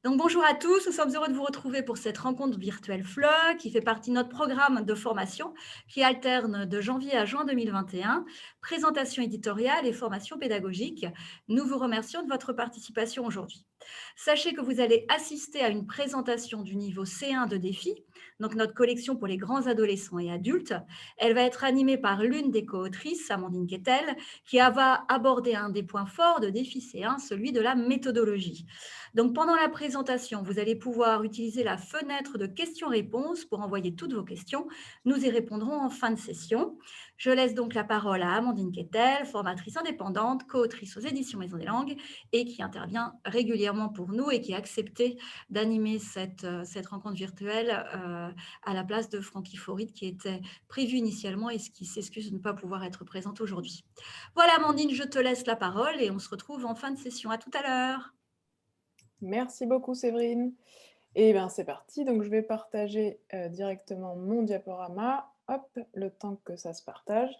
Donc bonjour à tous, nous sommes heureux de vous retrouver pour cette rencontre virtuelle FLE qui fait partie de notre programme de formation qui alterne de janvier à juin 2021, présentation éditoriale et formation pédagogique. Nous vous remercions de votre participation aujourd'hui. Sachez que vous allez assister à une présentation du niveau C1 de défi, donc notre collection pour les grands adolescents et adultes. Elle va être animée par l'une des co-autrices, Amandine Quetel, qui va aborder un des points forts de défi C1, celui de la méthodologie. Donc, pendant la présentation, vous allez pouvoir utiliser la fenêtre de questions-réponses pour envoyer toutes vos questions. Nous y répondrons en fin de session. Je laisse donc la parole à Amandine Quetel, formatrice indépendante, co-autrice aux éditions Maison des Langues et qui intervient régulièrement pour nous et qui a accepté d'animer cette rencontre virtuelle à la place de Francky Faurite qui était prévue initialement et qui s'excuse de ne pas pouvoir être présente aujourd'hui. Voilà Amandine, je te laisse la parole et on se retrouve en fin de session. À tout à l'heure. Merci beaucoup Séverine. Et bien c'est parti, donc je vais partager directement mon diaporama. Hop, le temps que ça se partage.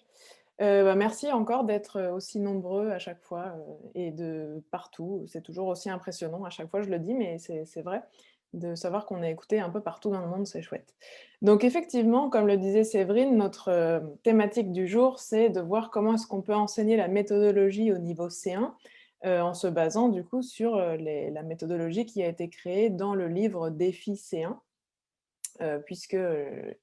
Merci encore d'être aussi nombreux à chaque fois et de partout. C'est toujours aussi impressionnant, à chaque fois je le dis, mais c'est vrai, de savoir qu'on est écouté un peu partout dans le monde, c'est chouette. Donc effectivement, comme le disait Séverine, notre thématique du jour, c'est de voir comment est-ce qu'on peut enseigner la méthodologie au niveau C1, en se basant du coup sur la méthodologie qui a été créée dans le livre Défi C1, puisque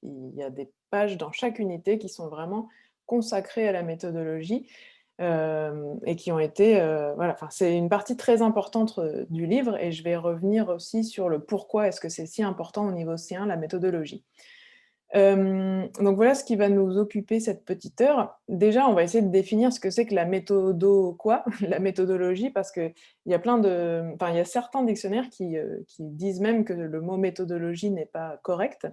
il y a des pages dans chaque unité qui sont vraiment consacrées à la méthodologie, et qui ont été, voilà, enfin, c'est une partie très importante, du livre et je vais revenir aussi sur le pourquoi est-ce que c'est si important au niveau C1, la méthodologie. Donc voilà ce qui va nous occuper cette petite heure. Déjà, on va essayer de définir ce que c'est que la méthodo quoi? La méthodologie, parce qu'il y a plein de enfin, il y a certains dictionnaires qui disent même que le mot méthodologie n'est pas correct.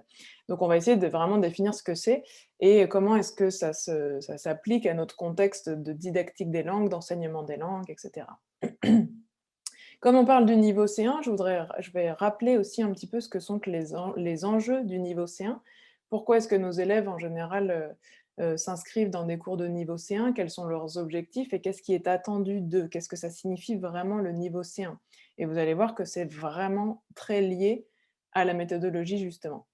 Donc on va essayer de vraiment définir ce que c'est et comment est-ce que ça s'applique à notre contexte de didactique des langues, d'enseignement des langues, et cetera. Comme on parle du niveau C1, je vais rappeler aussi un petit peu ce que sont que les enjeux du niveau C1. Pourquoi est-ce que nos élèves, en général, s'inscrivent dans des cours de niveau C1? Quels sont leurs objectifs et qu'est-ce qui est attendu d'eux? Qu'est-ce que ça signifie vraiment le niveau C1? Et vous allez voir que c'est vraiment très lié à la méthodologie, justement.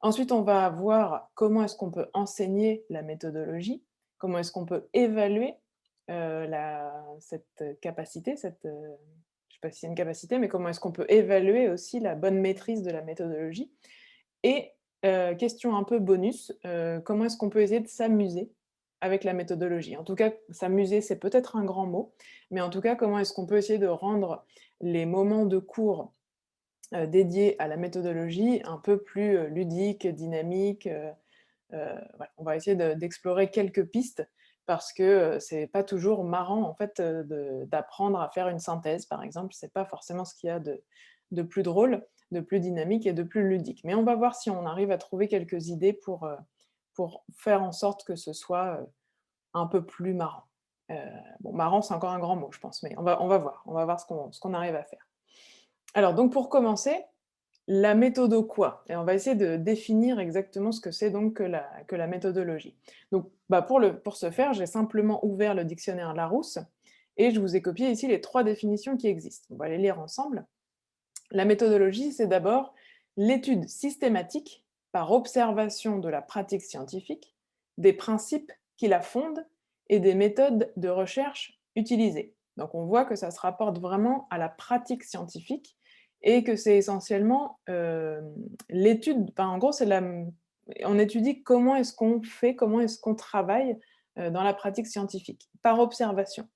Ensuite, on va voir comment est-ce qu'on peut enseigner la méthodologie, comment est-ce qu'on peut évaluer cette capacité, je ne sais pas si c'est une capacité, mais comment est-ce qu'on peut évaluer aussi la bonne maîtrise de la méthodologie. Et question un peu bonus, comment est-ce qu'on peut essayer de s'amuser avec la méthodologie? En tout cas, s'amuser, c'est peut-être un grand mot, mais en tout cas, comment est-ce qu'on peut essayer de rendre les moments de cours dédiés à la méthodologie un peu plus ludiques, dynamiques, voilà. On va essayer d'explorer quelques pistes parce que c'est pas toujours marrant en fait d'apprendre à faire une synthèse, par exemple. C'est pas forcément ce qu'il y a de plus drôle, de plus dynamique et de plus ludique. Mais on va voir si on arrive à trouver quelques idées pour faire en sorte que ce soit un peu plus marrant. Heu, bon, marrant, c'est encore un grand mot, je pense, mais on va voir ce qu'on arrive à faire. Alors donc pour commencer, la méthodo quoi? Et on va essayer de définir exactement ce que c'est donc que la méthodologie. Donc, pour ce faire, j'ai simplement ouvert le dictionnaire Larousse et je vous ai copié ici les 3 définitions qui existent. On va les lire ensemble. La méthodologie, c'est d'abord l'étude systématique, par observation de la pratique scientifique, des principes qui la fondent et des méthodes de recherche utilisées. Donc on voit que ça se rapporte vraiment à la pratique scientifique et que c'est essentiellement, l'étude enfin en gros on étudie comment est-ce qu'on fait, comment est-ce qu'on travaille, dans la pratique scientifique, par observation.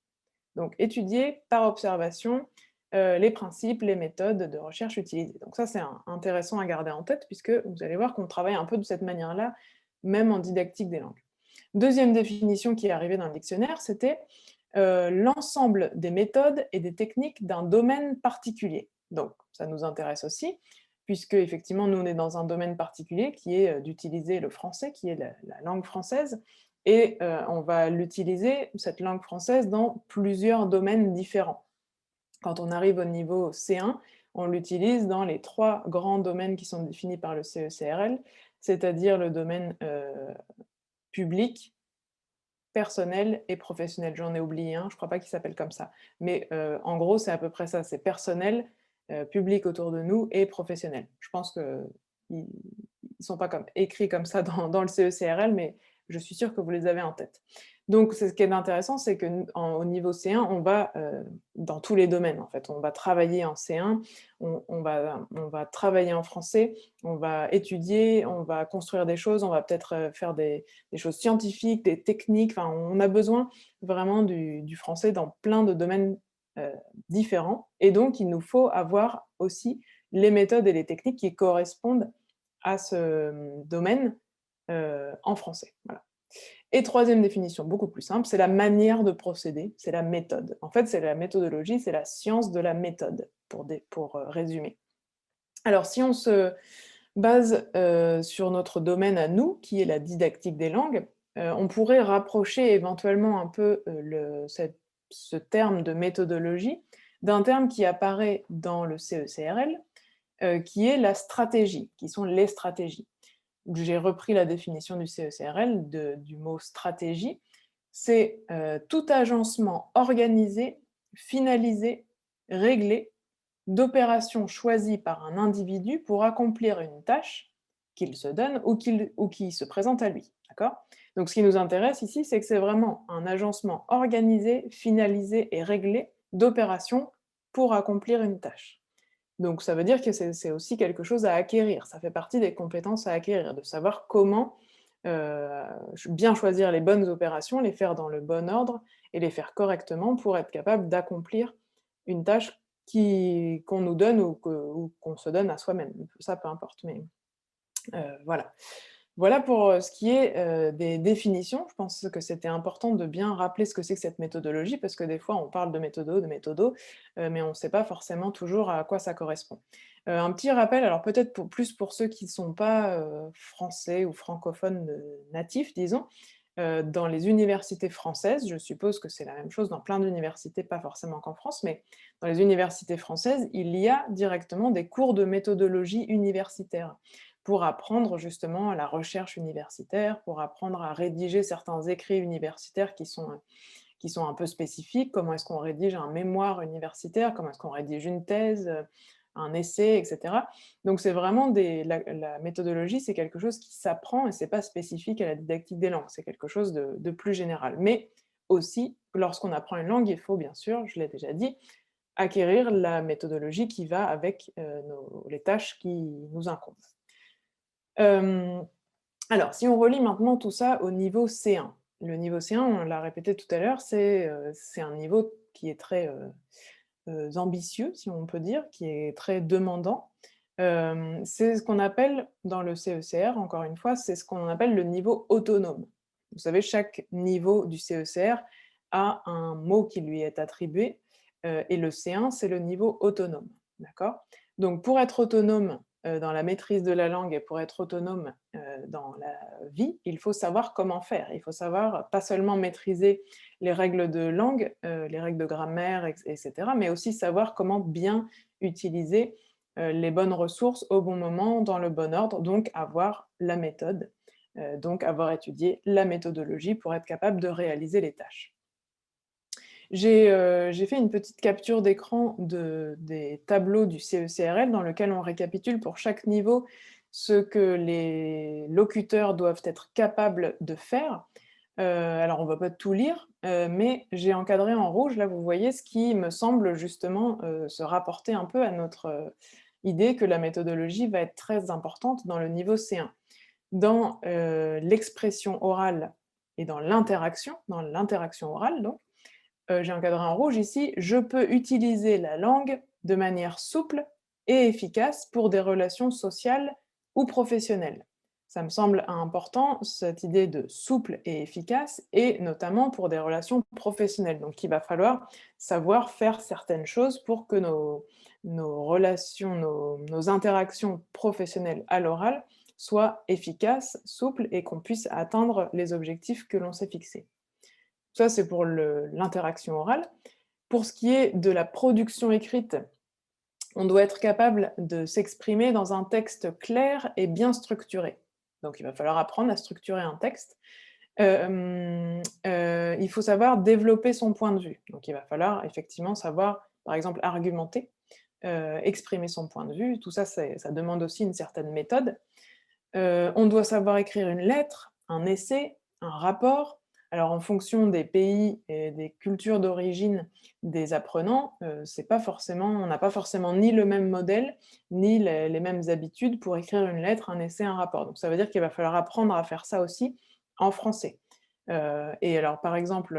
Donc étudier par observation, les principes, les méthodes de recherche utilisées. Donc ça, c'est intéressant à garder en tête puisque vous allez voir qu'on travaille un peu de cette manière-là, même en didactique des langues. Deuxième définition qui est arrivée dans le dictionnaire, c'était, l'ensemble des méthodes et des techniques d'un domaine particulier. Donc ça nous intéresse aussi, puisque effectivement nous, on est dans un domaine particulier qui est, d'utiliser le français, qui est la langue française et on va l'utiliser, cette langue française, dans plusieurs domaines différents. Quand on arrive au niveau C1, on l'utilise dans les 3 grands domaines qui sont définis par le CECRL, c'est-à-dire le domaine, public, personnel et professionnel. J'en ai oublié un, je crois pas qu'il s'appelle comme ça. Mais en gros, c'est à peu près ça, c'est personnel, public autour de nous et professionnel. Je pense qu'ils ne sont pas écrits comme ça dans le CECRL, mais je suis sûre que vous les avez en tête. Donc, ce qui est intéressant, c'est qu'au niveau C1, on va dans tous les domaines, en fait. On va travailler en C1, on va travailler en français, on va étudier, on va construire des choses, on va peut-être faire des choses scientifiques, des techniques. Enfin, on a besoin vraiment du français dans plein de domaines différents. Et donc, il nous faut avoir aussi les méthodes et les techniques qui correspondent à ce domaine en français. Voilà. Et troisième définition, beaucoup plus simple, c'est la manière de procéder, c'est la méthode. En fait, c'est la méthodologie, c'est la science de la méthode, pour résumer. Alors, si on se base sur notre domaine à nous, qui est la didactique des langues, on pourrait rapprocher éventuellement un peu ce terme de méthodologie d'un terme qui apparaît dans le CECRL, qui est la stratégie, qui sont les stratégies. J'ai repris la définition du CECRL du mot stratégie, c'est tout agencement organisé, finalisé, réglé, d'opérations choisies par un individu pour accomplir une tâche qu'il se donne ou qui se présente à lui. D'accord ? Donc ce qui nous intéresse ici, c'est que c'est vraiment un agencement organisé, finalisé et réglé d'opérations pour accomplir une tâche. Donc ça veut dire que c'est aussi quelque chose à acquérir, ça fait partie des compétences à acquérir, de savoir comment bien choisir les bonnes opérations, les faire dans le bon ordre et les faire correctement pour être capable d'accomplir une tâche qu'on nous donne ou qu'on se donne à soi-même. Ça, peu importe, mais voilà. Voilà pour ce qui est des définitions. Je pense que c'était important de bien rappeler ce que c'est que cette méthodologie, parce que des fois on parle de méthodo, mais on ne sait pas forcément toujours à quoi ça correspond. Un petit rappel, alors peut-être plus pour ceux qui ne sont pas français ou francophones natifs, disons, dans les universités françaises, je suppose que c'est la même chose dans plein d'universités, pas forcément qu'en France, mais dans les universités françaises, il y a directement des cours de méthodologie universitaire pour apprendre justement à la recherche universitaire, pour apprendre à rédiger certains écrits universitaires qui sont un peu spécifiques, comment est-ce qu'on rédige un mémoire universitaire, comment est-ce qu'on rédige une thèse, un essai, etc. Donc c'est vraiment la méthodologie, c'est quelque chose qui s'apprend et c'est pas spécifique à la didactique des langues, c'est quelque chose de plus général. Mais aussi, lorsqu'on apprend une langue, il faut bien sûr, je l'ai déjà dit, acquérir la méthodologie qui va avec les tâches qui nous incombent. Alors, si on relie maintenant tout ça au niveau C1. Le niveau C1, on l'a répété tout à l'heure, c'est un niveau qui est très ambitieux, si on peut dire, qui est très demandant. C'est ce qu'on appelle, dans le CECR, encore une fois, c'est ce qu'on appelle le niveau autonome. Vous savez, chaque niveau du CECR a un mot qui lui est attribué, et le C1, c'est le niveau autonome. D'accord ? Donc, pour être autonome dans la maîtrise de la langue et pour être autonome dans la vie, il faut savoir comment faire. Il faut savoir pas seulement maîtriser les règles de langue, les règles de grammaire, etc., mais aussi savoir comment bien utiliser les bonnes ressources au bon moment, dans le bon ordre, donc avoir la méthode, donc avoir étudié la méthodologie pour être capable de réaliser les tâches. J'ai fait une petite capture d'écran des tableaux du CECRL dans lequel on récapitule pour chaque niveau ce que les locuteurs doivent être capables de faire. Alors on ne va pas tout lire, mais j'ai encadré en rouge, là vous voyez, ce qui me semble justement se rapporter un peu à notre idée que la méthodologie va être très importante dans le niveau C1. Dans l'expression orale et dans l'interaction orale donc, j'ai encadré en rouge ici, je peux utiliser la langue de manière souple et efficace pour des relations sociales ou professionnelles. Ça me semble important, cette idée de souple et efficace, et notamment pour des relations professionnelles. Donc il va falloir savoir faire certaines choses pour que nos relations, nos interactions professionnelles à l'oral soient efficaces, souples, et qu'on puisse atteindre les objectifs que l'on s'est fixés. Ça, c'est pour l'interaction orale. Pour ce qui est de la production écrite, on doit être capable de s'exprimer dans un texte clair et bien structuré. Donc, il va falloir apprendre à structurer un texte. Il faut savoir développer son point de vue. Donc, il va falloir effectivement savoir, par exemple, argumenter, exprimer son point de vue. Tout ça, ça demande aussi une certaine méthode. On doit savoir écrire une lettre, un essai, un rapport. Alors en fonction des pays et des cultures d'origine des apprenants, c'est pas forcément on n'a pas forcément ni le même modèle, ni les mêmes habitudes pour écrire une lettre, un essai, un rapport. Donc ça veut dire qu'il va falloir apprendre à faire ça aussi en français. Et alors par exemple,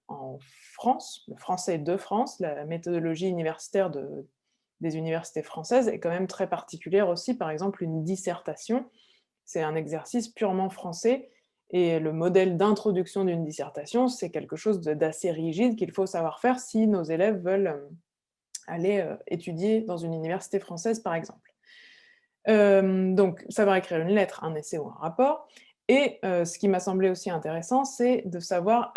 en France, le français de France, la méthodologie universitaire des universités françaises est quand même très particulière aussi. Par exemple, une dissertation, c'est un exercice purement français et le modèle d'introduction d'une dissertation, c'est quelque chose d'assez rigide qu'il faut savoir faire si nos élèves veulent aller étudier dans une université française, par exemple. Donc, savoir écrire une lettre, un essai ou un rapport. Et ce qui m'a semblé aussi intéressant, c'est de savoir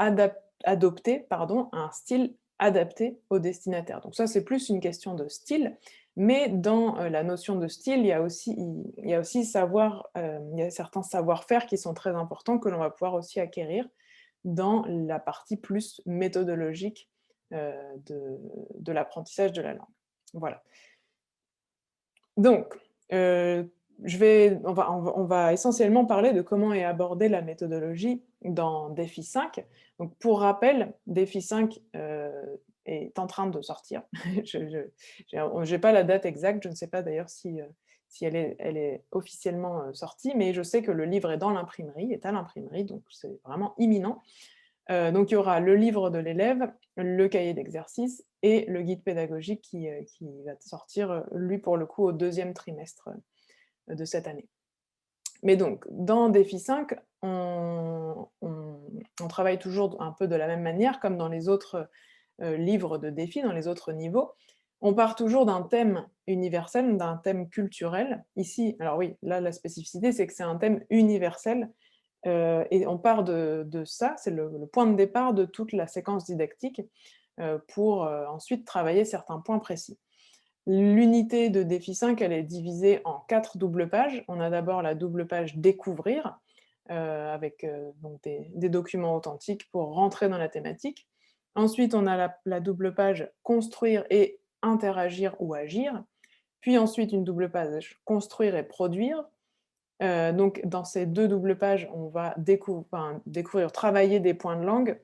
adopter un style adapté au destinataire. Donc ça, c'est plus une question de style, mais dans la notion de style, il y a aussi il y a certains savoir-faire qui sont très importants que l'on va pouvoir aussi acquérir dans la partie plus méthodologique de l'apprentissage de la langue. Voilà. Donc, on va essentiellement parler de comment est abordée la méthodologie dans DEFI 5. Donc pour rappel, DEFI 5, est en train de sortir. Je n'ai pas la date exacte, je ne sais pas d'ailleurs si elle est officiellement, sortie, mais je sais que le livre est à l'imprimerie, donc c'est vraiment imminent. Donc il y aura le livre de l'élève, le cahier d'exercice et le guide pédagogique qui va sortir, lui, pour le coup, au 2e trimestre, de cette année. Mais donc, dans DEFI 5, on travaille toujours un peu de la même manière, comme dans les autres, livres de défis, dans les autres niveaux. On part toujours d'un thème universel, d'un thème culturel. Ici, alors oui, là, la spécificité, c'est que c'est un thème universel. Et on part de ça, c'est le point de départ de toute la séquence didactique, pour ensuite travailler certains points précis. L'unité de défi 5, elle est divisée en 4 doubles pages. On a d'abord la double page découvrir, avec donc des documents authentiques pour rentrer dans la thématique. Ensuite, on a la double page construire et interagir ou agir. Puis ensuite, une double page construire et produire. Donc dans ces 2 doubles pages, on va découvrir, travailler des points de langue,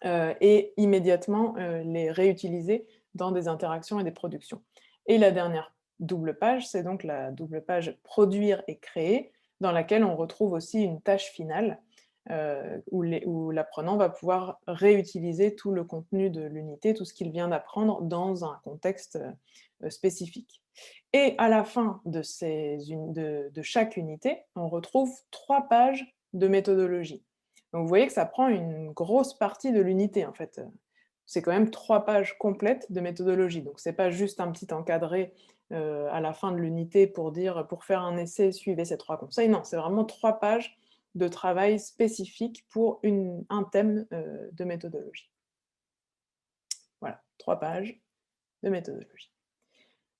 et immédiatement, les réutiliser dans des interactions et des productions. Et la dernière double page, c'est donc la double page produire et créer, dans laquelle on retrouve aussi une tâche finale, où l'apprenant va pouvoir réutiliser tout le contenu de l'unité, tout ce qu'il vient d'apprendre dans un contexte, spécifique. Et à la fin de chaque unité, on retrouve 3 pages de méthodologie. Donc vous voyez que ça prend une grosse partie de l'unité, en fait. C'est quand même 3 pages complètes de méthodologie. Donc c'est pas juste un petit encadré, à la fin de l'unité pour dire: «Pour faire un essai, suivez ces 3 conseils». Non, c'est vraiment 3 pages de travail spécifique pour un thème, de méthodologie. Voilà, 3 pages de méthodologie.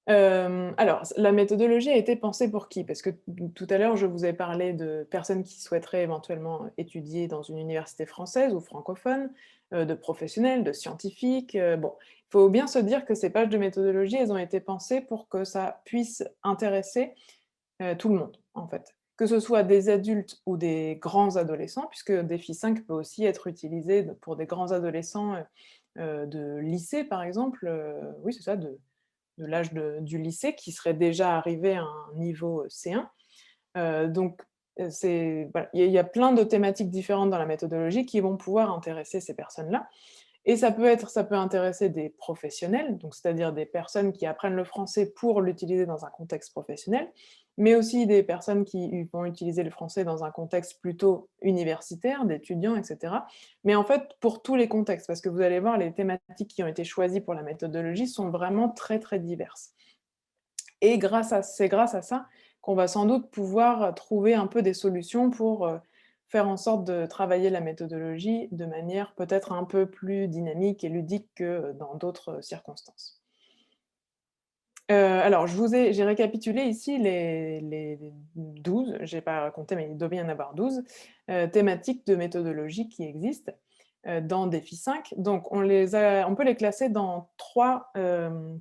Alors, la méthodologie a été pensée pour qui? Parce que tout à l'heure, je vous ai parlé de personnes qui souhaiteraient éventuellement étudier dans une université française ou francophone, de professionnels, de scientifiques, bon, il faut bien se dire que ces pages de méthodologie, elles ont été pensées pour que ça puisse intéresser, tout le monde, en fait. Que ce soit des adultes ou des grands adolescents, puisque Défi 5 peut aussi être utilisé pour des grands adolescents, de lycée, par exemple, oui, c'est ça, de l'âge du lycée, qui serait déjà arrivé à un niveau C1. Donc, voilà, il y a plein de thématiques différentes dans la méthodologie qui vont pouvoir intéresser ces personnes-là. Et ça peut intéresser des professionnels, donc c'est-à-dire des personnes qui apprennent le français pour l'utiliser dans un contexte professionnel, mais aussi des personnes qui vont utiliser le français dans un contexte plutôt universitaire, d'étudiants, et cetera. Mais en fait, pour tous les contextes, parce que vous allez voir, les thématiques qui ont été choisies pour la méthodologie sont vraiment très, très diverses. Et c'est grâce à ça qu'on va sans doute pouvoir trouver un peu des solutions pour, faire en sorte de travailler la méthodologie de manière peut-être un peu plus dynamique et ludique que dans d'autres circonstances. Alors j'ai récapitulé ici les 12, j'ai pas compté, mais il doit bien y en avoir 12, thématiques de méthodologie qui existent. dans Défi 5. Donc on peut les classer dans 3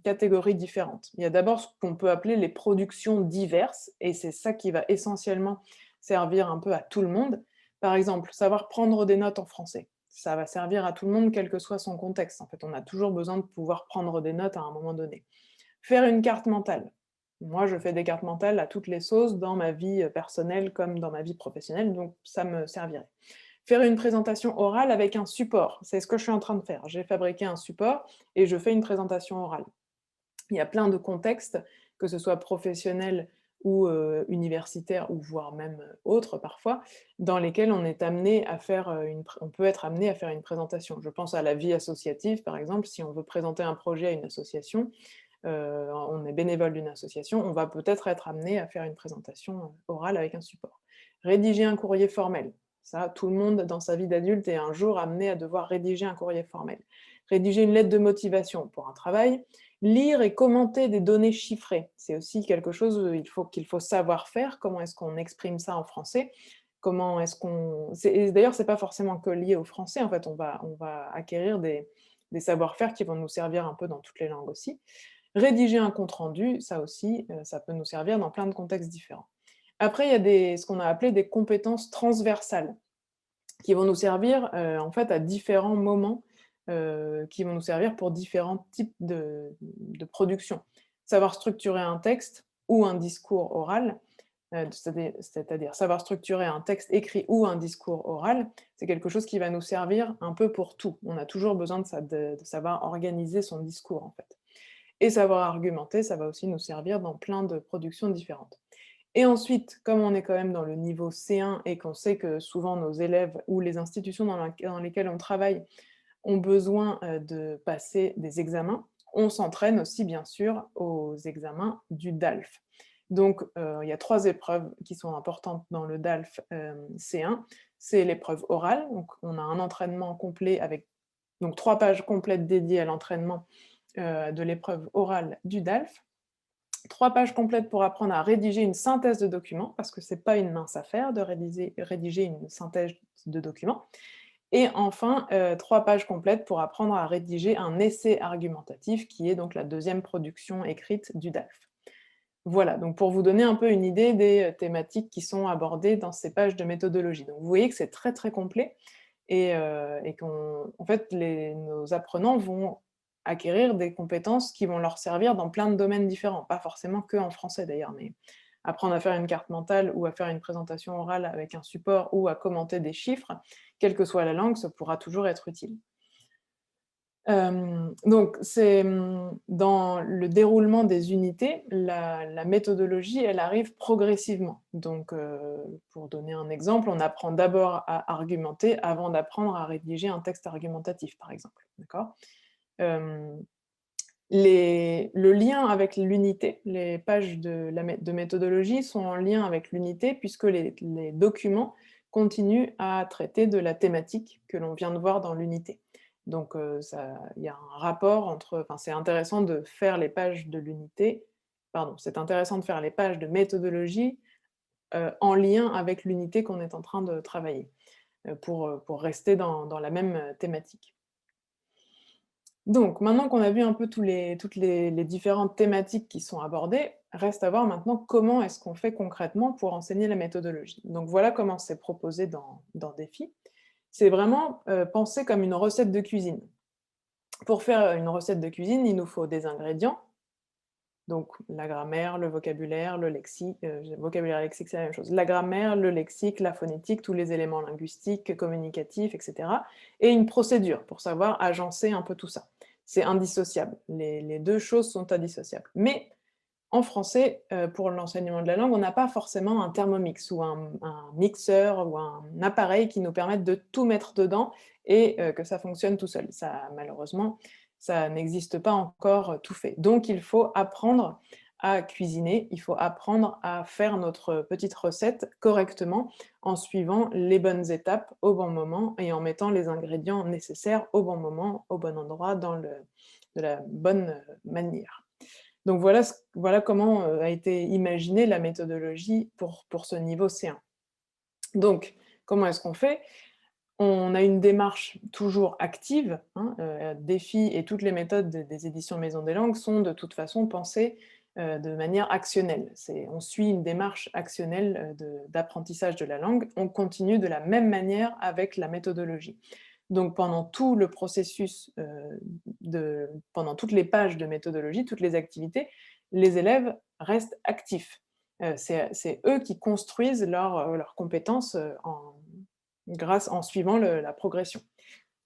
catégories différentes. Il y a d'abord ce qu'on peut appeler les productions diverses et c'est ça qui va essentiellement servir un peu à tout le monde. Par exemple, savoir prendre des notes en français. Ça va servir à tout le monde, quel que soit son contexte. En fait, on a toujours besoin de pouvoir prendre des notes à un moment donné. Faire une carte mentale. Moi, je fais des cartes mentales à toutes les sauces dans ma vie personnelle comme dans ma vie professionnelle, donc ça me servirait. Faire une présentation orale avec un support, c'est ce que je suis en train de faire. J'ai fabriqué un support et je fais une présentation orale. Il y a plein de contextes, que ce soit professionnel ou universitaire ou voire même autre parfois, dans lesquels on est amené à faire, on peut être amené à faire une présentation. Je pense à la vie associative, par exemple, si on veut présenter un projet à une association, on est bénévole d'une association, on va peut-être être amené à faire une présentation orale avec un support. Rédiger un courrier formel. Ça, tout le monde dans sa vie d'adulte est un jour amené à devoir rédiger un courrier formel. Rédiger une lettre de motivation pour un travail. Lire et commenter des données chiffrées. C'est aussi quelque chose qu'il faut savoir faire. Comment est-ce qu'on exprime ça en français? Comment est-ce qu'on... D'ailleurs, c'est pas forcément que lié au français. En fait, on va acquérir des savoir-faire qui vont nous servir un peu dans toutes les langues aussi. Rédiger un compte-rendu, ça aussi, ça peut nous servir dans plein de contextes différents. Après, il y a ce qu'on a appelé des compétences transversales, qui vont nous servir, en fait, à différents moments, qui vont nous servir pour différents types de production. Savoir structurer un texte ou un discours oral, c'est-à-dire savoir structurer un texte écrit ou un discours oral, c'est quelque chose qui va nous servir un peu pour tout. On a toujours besoin de savoir organiser son discours, en fait. Et savoir argumenter, ça va aussi nous servir dans plein de productions différentes. Et ensuite, comme on est quand même dans le niveau C1 et qu'on sait que souvent nos élèves ou les institutions dans lesquelles on travaille ont besoin de passer des examens, on s'entraîne aussi bien sûr aux examens du DALF. Donc il y a 3 épreuves qui sont importantes dans le DALF C1. C'est l'épreuve orale, donc on a un entraînement complet avec donc 3 pages complètes dédiées à l'entraînement de l'épreuve orale du DALF. 3 pages complètes pour apprendre à rédiger une synthèse de document, parce que c'est pas une mince affaire de rédiger une synthèse de document. Et enfin, 3 pages complètes pour apprendre à rédiger un essai argumentatif, qui est donc la deuxième production écrite du DALF. Voilà, donc pour vous donner un peu une idée des thématiques qui sont abordées dans ces pages de méthodologie. Donc vous voyez que c'est très, très complet et qu'en fait, nos apprenants vont acquérir des compétences qui vont leur servir dans plein de domaines différents, pas forcément que en français d'ailleurs, mais apprendre à faire une carte mentale ou à faire une présentation orale avec un support ou à commenter des chiffres, quelle que soit la langue, ça pourra toujours être utile. Donc c'est, dans le déroulement des unités, la méthodologie, elle arrive progressivement. Donc pour donner un exemple, on apprend d'abord à argumenter avant d'apprendre à rédiger un texte argumentatif, par exemple, d'accord? Hem, le lien avec l'unité, les pages de méthodologie sont en lien avec l'unité puisque les documents continuent à traiter de la thématique que l'on vient de voir dans l'unité. Donc il y a un rapport entre enfin, c'est intéressant de faire les pages de l'unité pardon, c'est intéressant de faire les pages de méthodologie, en lien avec l'unité qu'on est en train de travailler, pour rester dans la même, thématique. Donc, maintenant qu'on a vu un peu toutes les différentes thématiques qui sont abordées, reste à voir maintenant comment est-ce qu'on fait concrètement pour enseigner la méthodologie. Donc voilà comment c'est proposé dans Défi. C'est vraiment pensé comme une recette de cuisine. Pour faire une recette de cuisine, il nous faut des ingrédients, donc la grammaire, le vocabulaire, le lexique, vocabulaire et lexique, c'est la même chose. La grammaire, le lexique, la phonétique, tous les éléments linguistiques, communicatifs, etc. Et une procédure pour savoir agencer un peu tout ça. C'est indissociable. Les 2 choses sont indissociables. Mais en français, pour l'enseignement de la langue, on n'a pas forcément un Thermomix ou un mixeur ou un appareil qui nous permette de tout mettre dedans et que ça fonctionne tout seul. Ça, malheureusement, ça n'existe pas encore tout fait. Donc il faut apprendre à cuisiner, il faut apprendre à faire notre petite recette correctement en suivant les bonnes étapes au bon moment et en mettant les ingrédients nécessaires au bon moment, au bon endroit, de la bonne manière. Donc voilà comment a été imaginée la méthodologie pour ce niveau C1. Donc, comment est-ce qu'on fait? On a une démarche toujours active, hein, Défi et toutes les méthodes des éditions Maison des Langues sont de toute façon pensées, de manière actionnelle. On suit une démarche actionnelle, d'apprentissage de la langue. On continue de la même manière avec la méthodologie. Donc pendant tout le processus, pendant toutes les pages de méthodologie, toutes les activités, les élèves restent actifs. C'est eux qui construisent leurs compétences, en suivant la progression.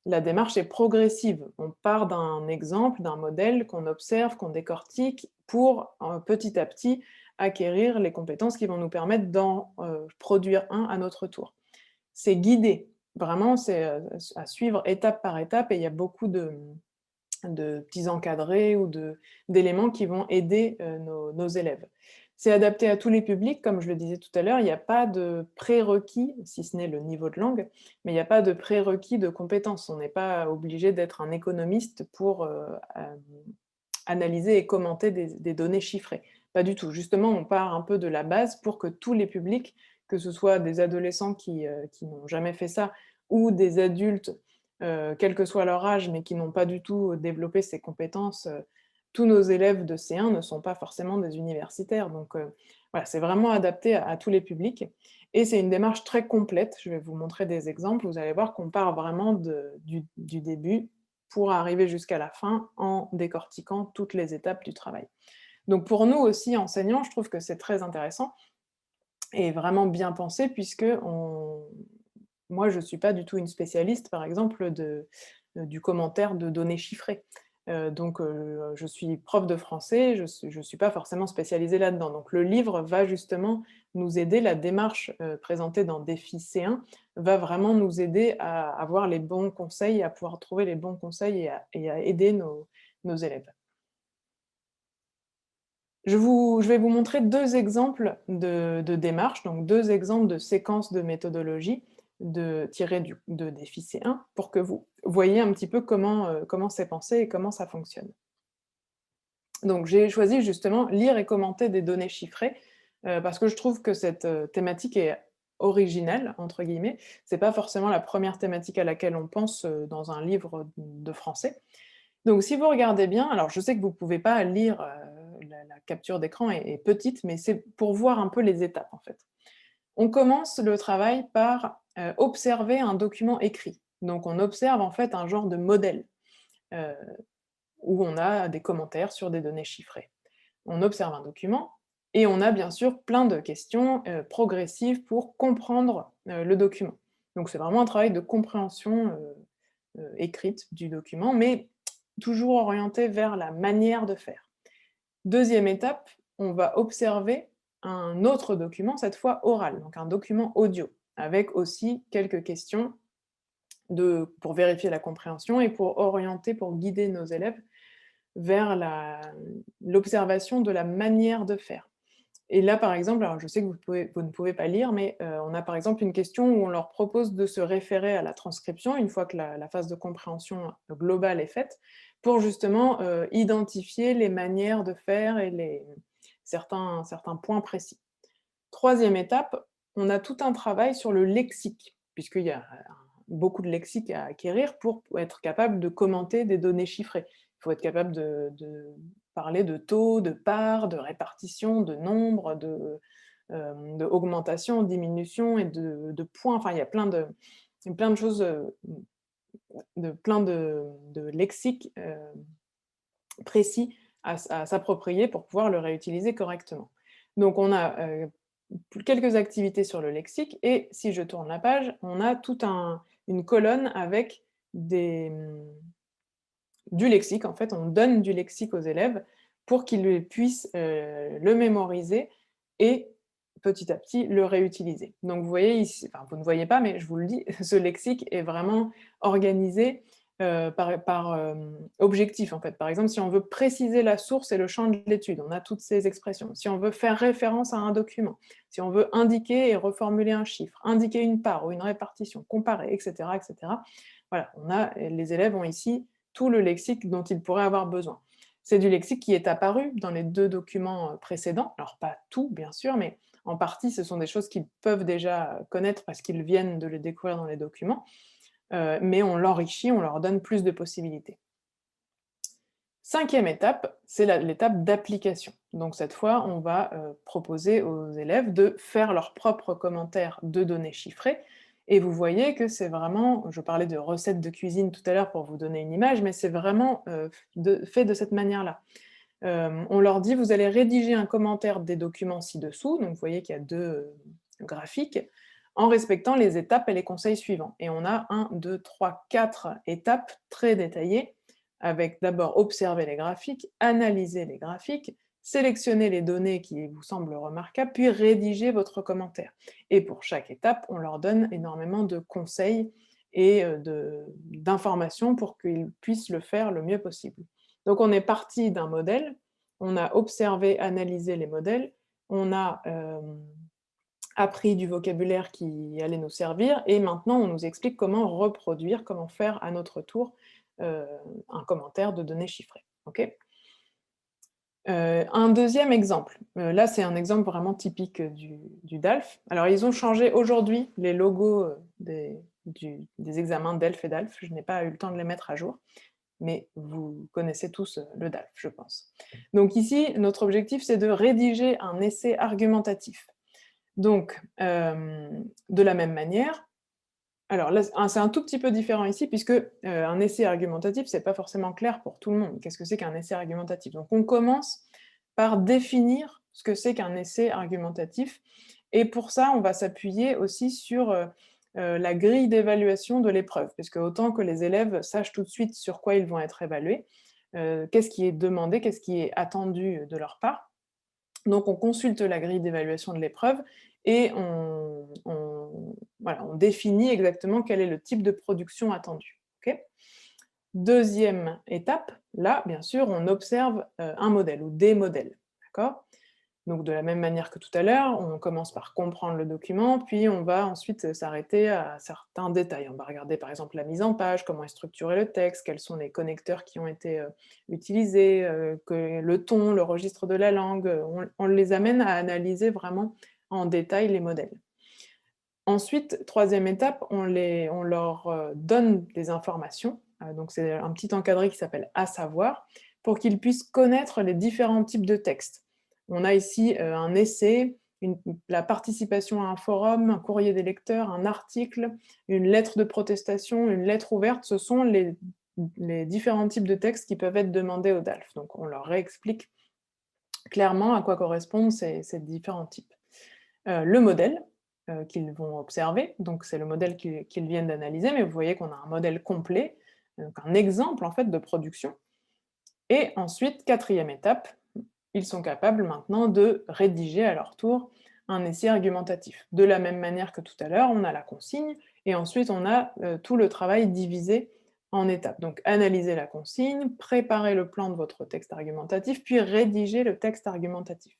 La démarche est progressive. On part d'un exemple, d'un modèle qu'on observe, qu'on décortique pour, petit à petit, acquérir les compétences qui vont nous permettre d'en, produire un à notre tour. C'est guidé, vraiment, c'est, à suivre étape par étape et il y a beaucoup de petits encadrés ou d'éléments qui vont aider, nos élèves. C'est adapté à tous les publics, comme je le disais tout à l'heure, il n'y a pas de prérequis, si ce n'est le niveau de langue, mais il n'y a pas de prérequis de compétences. On n'est pas obligé d'être un économiste pour, analyser et commenter des données chiffrées. Pas du tout. Justement, on part un peu de la base pour que tous les publics, que ce soit des adolescents qui n'ont jamais fait ça ou des adultes, quel que soit leur âge, mais qui n'ont pas du tout développé ces compétences, tous nos élèves de C1 ne sont pas forcément des universitaires. Donc, voilà, c'est vraiment adapté à tous les publics et c'est une démarche très complète. Je vais vous montrer des exemples. Vous allez voir qu'on part vraiment du début pour arriver jusqu'à la fin en décortiquant toutes les étapes du travail. Donc pour nous aussi, enseignants, je trouve que c'est très intéressant et vraiment bien pensé puisque moi, je ne suis pas du tout une spécialiste, par exemple, du commentaire de données chiffrées. Donc je suis prof de français, je suis pas forcément spécialisée là-dedans. Donc le livre va justement nous aider, la démarche, présentée dans Défi C1 va vraiment nous aider à avoir les bons conseils, à pouvoir trouver les bons conseils et à aider nos élèves. Je vais vous montrer 2 exemples de démarches, donc 2 exemples de séquences de méthodologie tirées de Défi C1 pour que vous voyez un petit peu comment c'est pensé et comment ça fonctionne. Donc j'ai choisi justement lire et commenter des données chiffrées, parce que je trouve que cette, thématique est «originale» entre guillemets. C'est pas forcément la première thématique à laquelle on pense, dans un livre de français. Donc si vous regardez bien, alors je sais que vous pouvez pas lire, la capture d'écran est petite, mais c'est pour voir un peu les étapes en fait. On commence le travail par, observer un document écrit. Donc on observe en fait un genre de modèle, heu, où on a des commentaires sur des données chiffrées. On observe un document et on a bien sûr plein de questions, progressives pour comprendre, le document. Donc c'est vraiment un travail de compréhension, écrite du document, mais toujours orienté vers la manière de faire. Deuxième étape, on va observer un autre document, cette fois oral, donc un document audio, avec aussi quelques questions pour vérifier la compréhension et pour orienter, pour guider nos élèves vers l'observation de la manière de faire. Et là, par exemple, alors je sais que vous ne pouvez pas lire, mais on a par exemple une question où on leur propose de se référer à la transcription, une fois que la phase de compréhension globale est faite, pour justement, identifier les manières de faire et certains points précis. Troisième étape, on a tout un travail sur le lexique, puisqu'il y a beaucoup de lexique à acquérir pour être capable de commenter des données chiffrées. Il faut être capable de parler de taux, de parts, de répartition, de nombres, de augmentation, diminution et de points. Enfin, il y a plein de choses, plein de lexique, précis à s'approprier pour pouvoir le réutiliser correctement. Donc on a, quelques activités sur le lexique et si je tourne la page, on a une colonne avec du lexique. En fait, on donne du lexique aux élèves pour qu'ils puissent, le mémoriser et petit à petit le réutiliser. Donc vous voyez ici, enfin vous ne voyez pas, mais je vous le dis, ce lexique est vraiment organisé, par objectif en fait. Par exemple, si on veut préciser la source et le champ de l'étude, on a toutes ces expressions. Si on veut faire référence à un document, si on veut indiquer et reformuler un chiffre, indiquer une part ou une répartition, comparer, et cetera, et cetera. Voilà, les élèves ont ici tout le lexique dont ils pourraient avoir besoin. C'est du lexique qui est apparu dans les 2 documents, précédents. Alors pas tout bien sûr, mais en partie ce sont des choses qu'ils peuvent déjà connaître parce qu'ils viennent de les découvrir dans les documents. mais on l'enrichit, on leur donne plus de possibilités. 5e étape, c'est l'étape d'application. Donc cette fois, on va proposer aux élèves de faire leurs propres commentaires de données chiffrées. Et vous voyez que c'est vraiment, je parlais de recettes de cuisine tout à l'heure pour vous donner une image, mais c'est vraiment fait de cette manière-là. On leur dit, vous allez rédiger un commentaire des documents ci-dessous, donc vous voyez qu'il y a 2 graphiques, en respectant les étapes et les conseils suivants. Et on a 1, 2, 3, 4 étapes très détaillées, avec d'abord observer les graphiques, analyser les graphiques, sélectionner les données qui vous semblent remarquables, puis rédiger votre commentaire. Et pour chaque étape, on leur donne énormément de conseils et d'informations pour qu'ils puissent le faire le mieux possible. Donc on est parti d'un modèle, on a observé, analysé les modèles, on a appris du vocabulaire qui allait nous servir, et maintenant on nous explique comment reproduire, comment faire à notre tour un commentaire de données chiffrées. Okay, un deuxième exemple, là c'est un exemple vraiment typique du DALF. Alors ils ont changé aujourd'hui les logos des examens DELF et DALF, je n'ai pas eu le temps de les mettre à jour, mais vous connaissez tous le DALF, je pense. Donc ici, notre objectif, c'est de rédiger un essai argumentatif. Donc, de la même manière, alors là, c'est un tout petit peu différent ici, puisque un essai argumentatif, c'est pas forcément clair pour tout le monde. Qu'est-ce que c'est qu'un essai argumentatif? Donc on commence par définir ce que c'est qu'un essai argumentatif, et pour ça, on va s'appuyer aussi sur la grille d'évaluation de l'épreuve, parce que autant que les élèves sachent tout de suite sur quoi ils vont être évalués, qu'est-ce qui est demandé, qu'est-ce qui est attendu de leur part. Donc on consulte la grille d'évaluation de l'épreuve et voilà, on définit exactement quel est le type de production attendu. Okay, deuxième étape, là, bien sûr, on observe un modèle ou des modèles. D'accord ? Donc de la même manière que tout à l'heure, on commence par comprendre le document, puis on va ensuite s'arrêter à certains détails. On va regarder par exemple la mise en page, comment est structuré le texte, quels sont les connecteurs qui ont été utilisés, le ton, le registre de la langue, on les amène à analyser vraiment en détail les modèles. Ensuite, troisième étape, on leur donne des informations, donc c'est un petit encadré qui s'appelle « À savoir », pour qu'ils puissent connaître les différents types de textes. On a ici un essai, la participation à un forum, un courrier des lecteurs, un article, une lettre de protestation, une lettre ouverte, ce sont les différents types de textes qui peuvent être demandés au DALF. Donc on leur réexplique clairement à quoi correspondent ces différents types. Le modèle qu'ils vont observer, donc c'est le modèle qu'ils viennent d'analyser, mais vous voyez qu'on a un modèle complet, donc un exemple en fait de production. Et ensuite, quatrième étape, ils sont capables maintenant de rédiger à leur tour un essai argumentatif. De la même manière que tout à l'heure, on a la consigne, et ensuite on a tout le travail divisé en étapes. Donc analyser la consigne, préparer le plan de votre texte argumentatif, puis rédiger le texte argumentatif.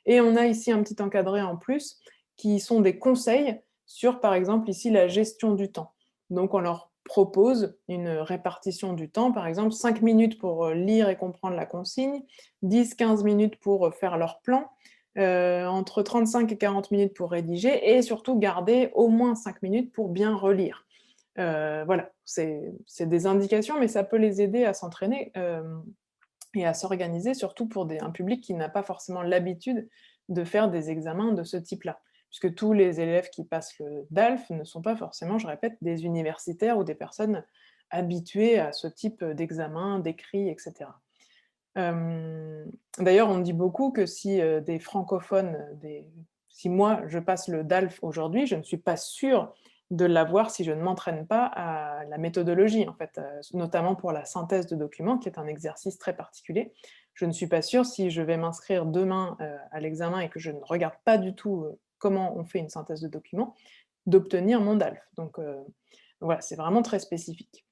Et on a ici un petit encadré en plus, qui sont des conseils sur, par exemple, ici, la gestion du temps. Donc on leur propose une répartition du temps, par exemple 5 minutes pour lire et comprendre la consigne, 10-15 minutes pour faire leur plan, entre 35 et 40 minutes pour rédiger, et surtout garder au moins 5 minutes pour bien relire. Voilà, c'est des indications, mais ça peut les aider à s'entraîner et à s'organiser, surtout pour un public qui n'a pas forcément l'habitude de faire des examens de ce type-là, puisque tous les élèves qui passent le DALF ne sont pas forcément, je répète, des universitaires ou des personnes habituées à ce type d'examen, d'écrit, etc. D'ailleurs, on dit beaucoup que si des francophones, si moi je passe le DALF aujourd'hui, je ne suis pas sûre de l'avoir si je ne m'entraîne pas à la méthodologie, en fait, notamment pour la synthèse de documents, qui est un exercice très particulier. Je ne suis pas sûre, si je vais m'inscrire demain à l'examen et que je ne regarde pas du tout comment on fait une synthèse de documents, d'obtenir mon DALF. Donc voilà, c'est vraiment très spécifique.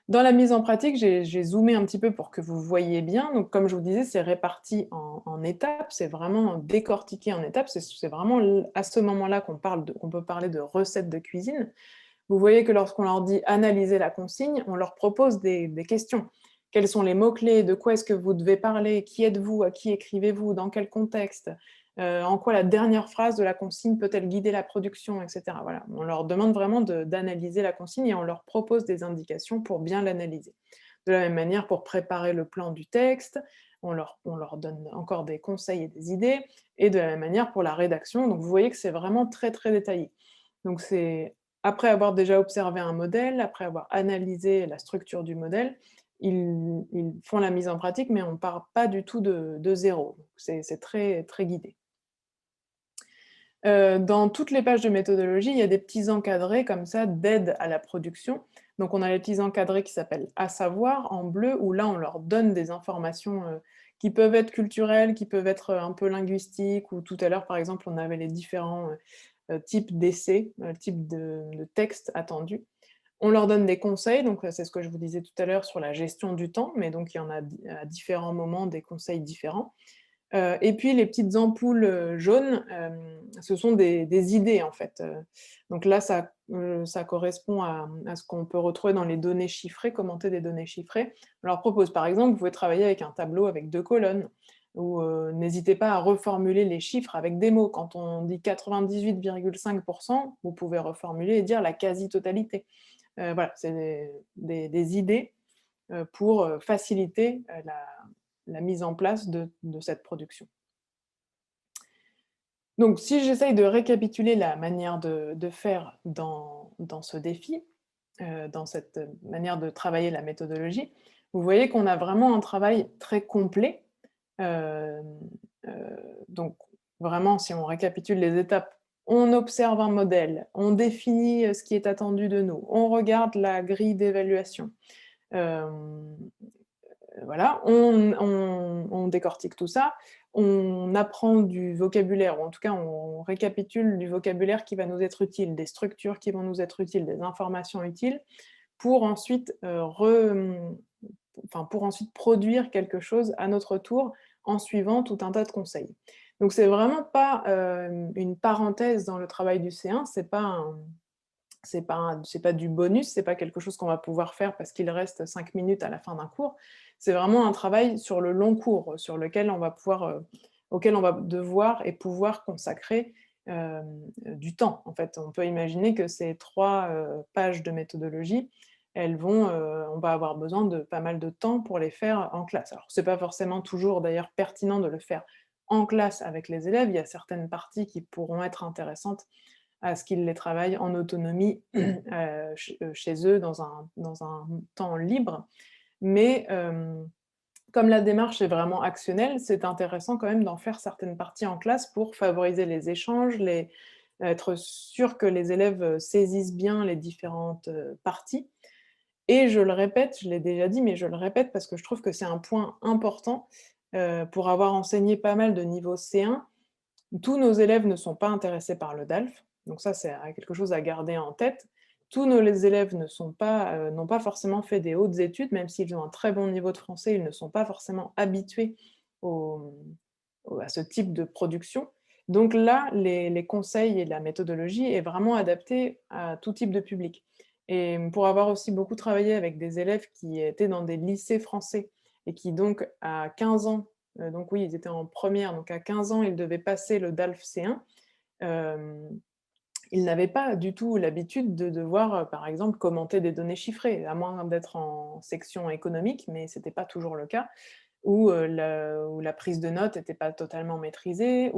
Dans la mise en pratique, j'ai zoomé un petit peu pour que vous voyiez bien. Donc, comme je vous disais, c'est réparti en étapes, c'est vraiment décortiqué en étapes. C'est vraiment à ce moment-là qu'on peut parler de recettes de cuisine. Vous voyez que lorsqu'on leur dit analyser la consigne, on leur propose des questions. Quels sont les mots-clés? De quoi est-ce que vous devez parler? Qui êtes-vous? À qui écrivez-vous? Dans quel contexte? En quoi la dernière phrase de la consigne peut-elle guider la production, et cetera. Voilà, on leur demande vraiment d'analyser la consigne et on leur propose des indications pour bien l'analyser. De la même manière, pour préparer le plan du texte, on leur donne encore des conseils et des idées, et de la même manière pour la rédaction. Donc vous voyez que c'est vraiment très, très détaillé. Donc c'est après avoir déjà observé un modèle, après avoir analysé la structure du modèle, ils font la mise en pratique, mais on ne part pas du tout de zéro. C'est très, très guidé. Dans toutes les pages de méthodologie, il y a des petits encadrés comme ça d'aide à la production. Donc on a les petits encadrés qui s'appellent «À savoir» en bleu, où là on leur donne des informations, qui peuvent être culturelles, qui peuvent être, un peu linguistiques, ou tout à l'heure par exemple on avait les différents, types d'essais, types de textes attendus. On leur donne des conseils, donc c'est ce que je vous disais tout à l'heure sur la gestion du temps, mais donc il y en a à différents moments des conseils différents. Et puis les petites ampoules, jaunes, ce sont des idées en fait, donc là ça correspond à ce qu'on peut retrouver dans les données chiffrées, commenter des données chiffrées. On leur propose par exemple, vous pouvez travailler avec un tableau avec 2 colonnes, ou n'hésitez pas à reformuler les chiffres avec des mots. Quand on dit 98,5, vous pouvez reformuler et dire la quasi-totalité. Voilà, c'est des idées, pour, faciliter, la mise en place de cette production. Donc si j'essaye de récapituler la manière de faire dans ce défi, dans cette manière de travailler la méthodologie, vous voyez qu'on a vraiment un travail très complet. Hem, donc vraiment, si on récapitule les étapes, on observe un modèle, on définit, ce qui est attendu de nous, on regarde la grille d'évaluation. Hem Voilà, on décortique tout ça, on apprend du vocabulaire, ou en tout cas on récapitule du vocabulaire qui va nous être utile, des structures qui vont nous être utiles, des informations utiles, pour ensuite, pour ensuite produire quelque chose à notre tour, en suivant tout un tas de conseils. Donc c'est vraiment pas, une parenthèse dans le travail du C1, c'est pas du bonus, c'est pas quelque chose qu'on va pouvoir faire parce qu'il reste 5 minutes à la fin d'un cours. C'est vraiment un travail sur le long cours, sur lequel on va pouvoir, auquel on va devoir et pouvoir consacrer, du temps. En fait, on peut imaginer que ces 3 pages de méthodologie, on va avoir besoin de pas mal de temps pour les faire en classe. Alors c'est pas forcément toujours d'ailleurs pertinent de le faire en classe avec les élèves, il y a certaines parties qui pourront être intéressantes à ce qu'ils les travaillent en autonomie, chez eux dans un temps libre. Mais, comme la démarche est vraiment actionnelle, c'est intéressant quand même d'en faire certaines parties en classe pour favoriser les échanges, être sûr que les élèves, saisissent bien les différentes, parties. Et je le répète, je l'ai déjà dit, mais je le répète parce que je trouve que c'est un point important, pour avoir enseigné pas mal de niveau C1, tous nos élèves ne sont pas intéressés par le DALF, donc ça, c'est quelque chose à garder en tête. Tous nos les élèves n'ont pas forcément fait des hautes études, même s'ils ont un très bon niveau de français, ils ne sont pas forcément habitués au à ce type de production. Donc là, les conseils et la méthodologie est vraiment adaptée à tout type de public. Et pour avoir aussi beaucoup travaillé avec des élèves qui étaient dans des lycées français et qui donc à 15 ans, donc oui, ils étaient en première, donc à 15 ans, ils devaient passer le DALF C1. Hem, Ils n'avaient pas du tout l'habitude de devoir, par exemple, commenter des données chiffrées, à moins d'être en section économique, mais c'était pas toujours le cas, où la prise de notes était pas totalement maîtrisée,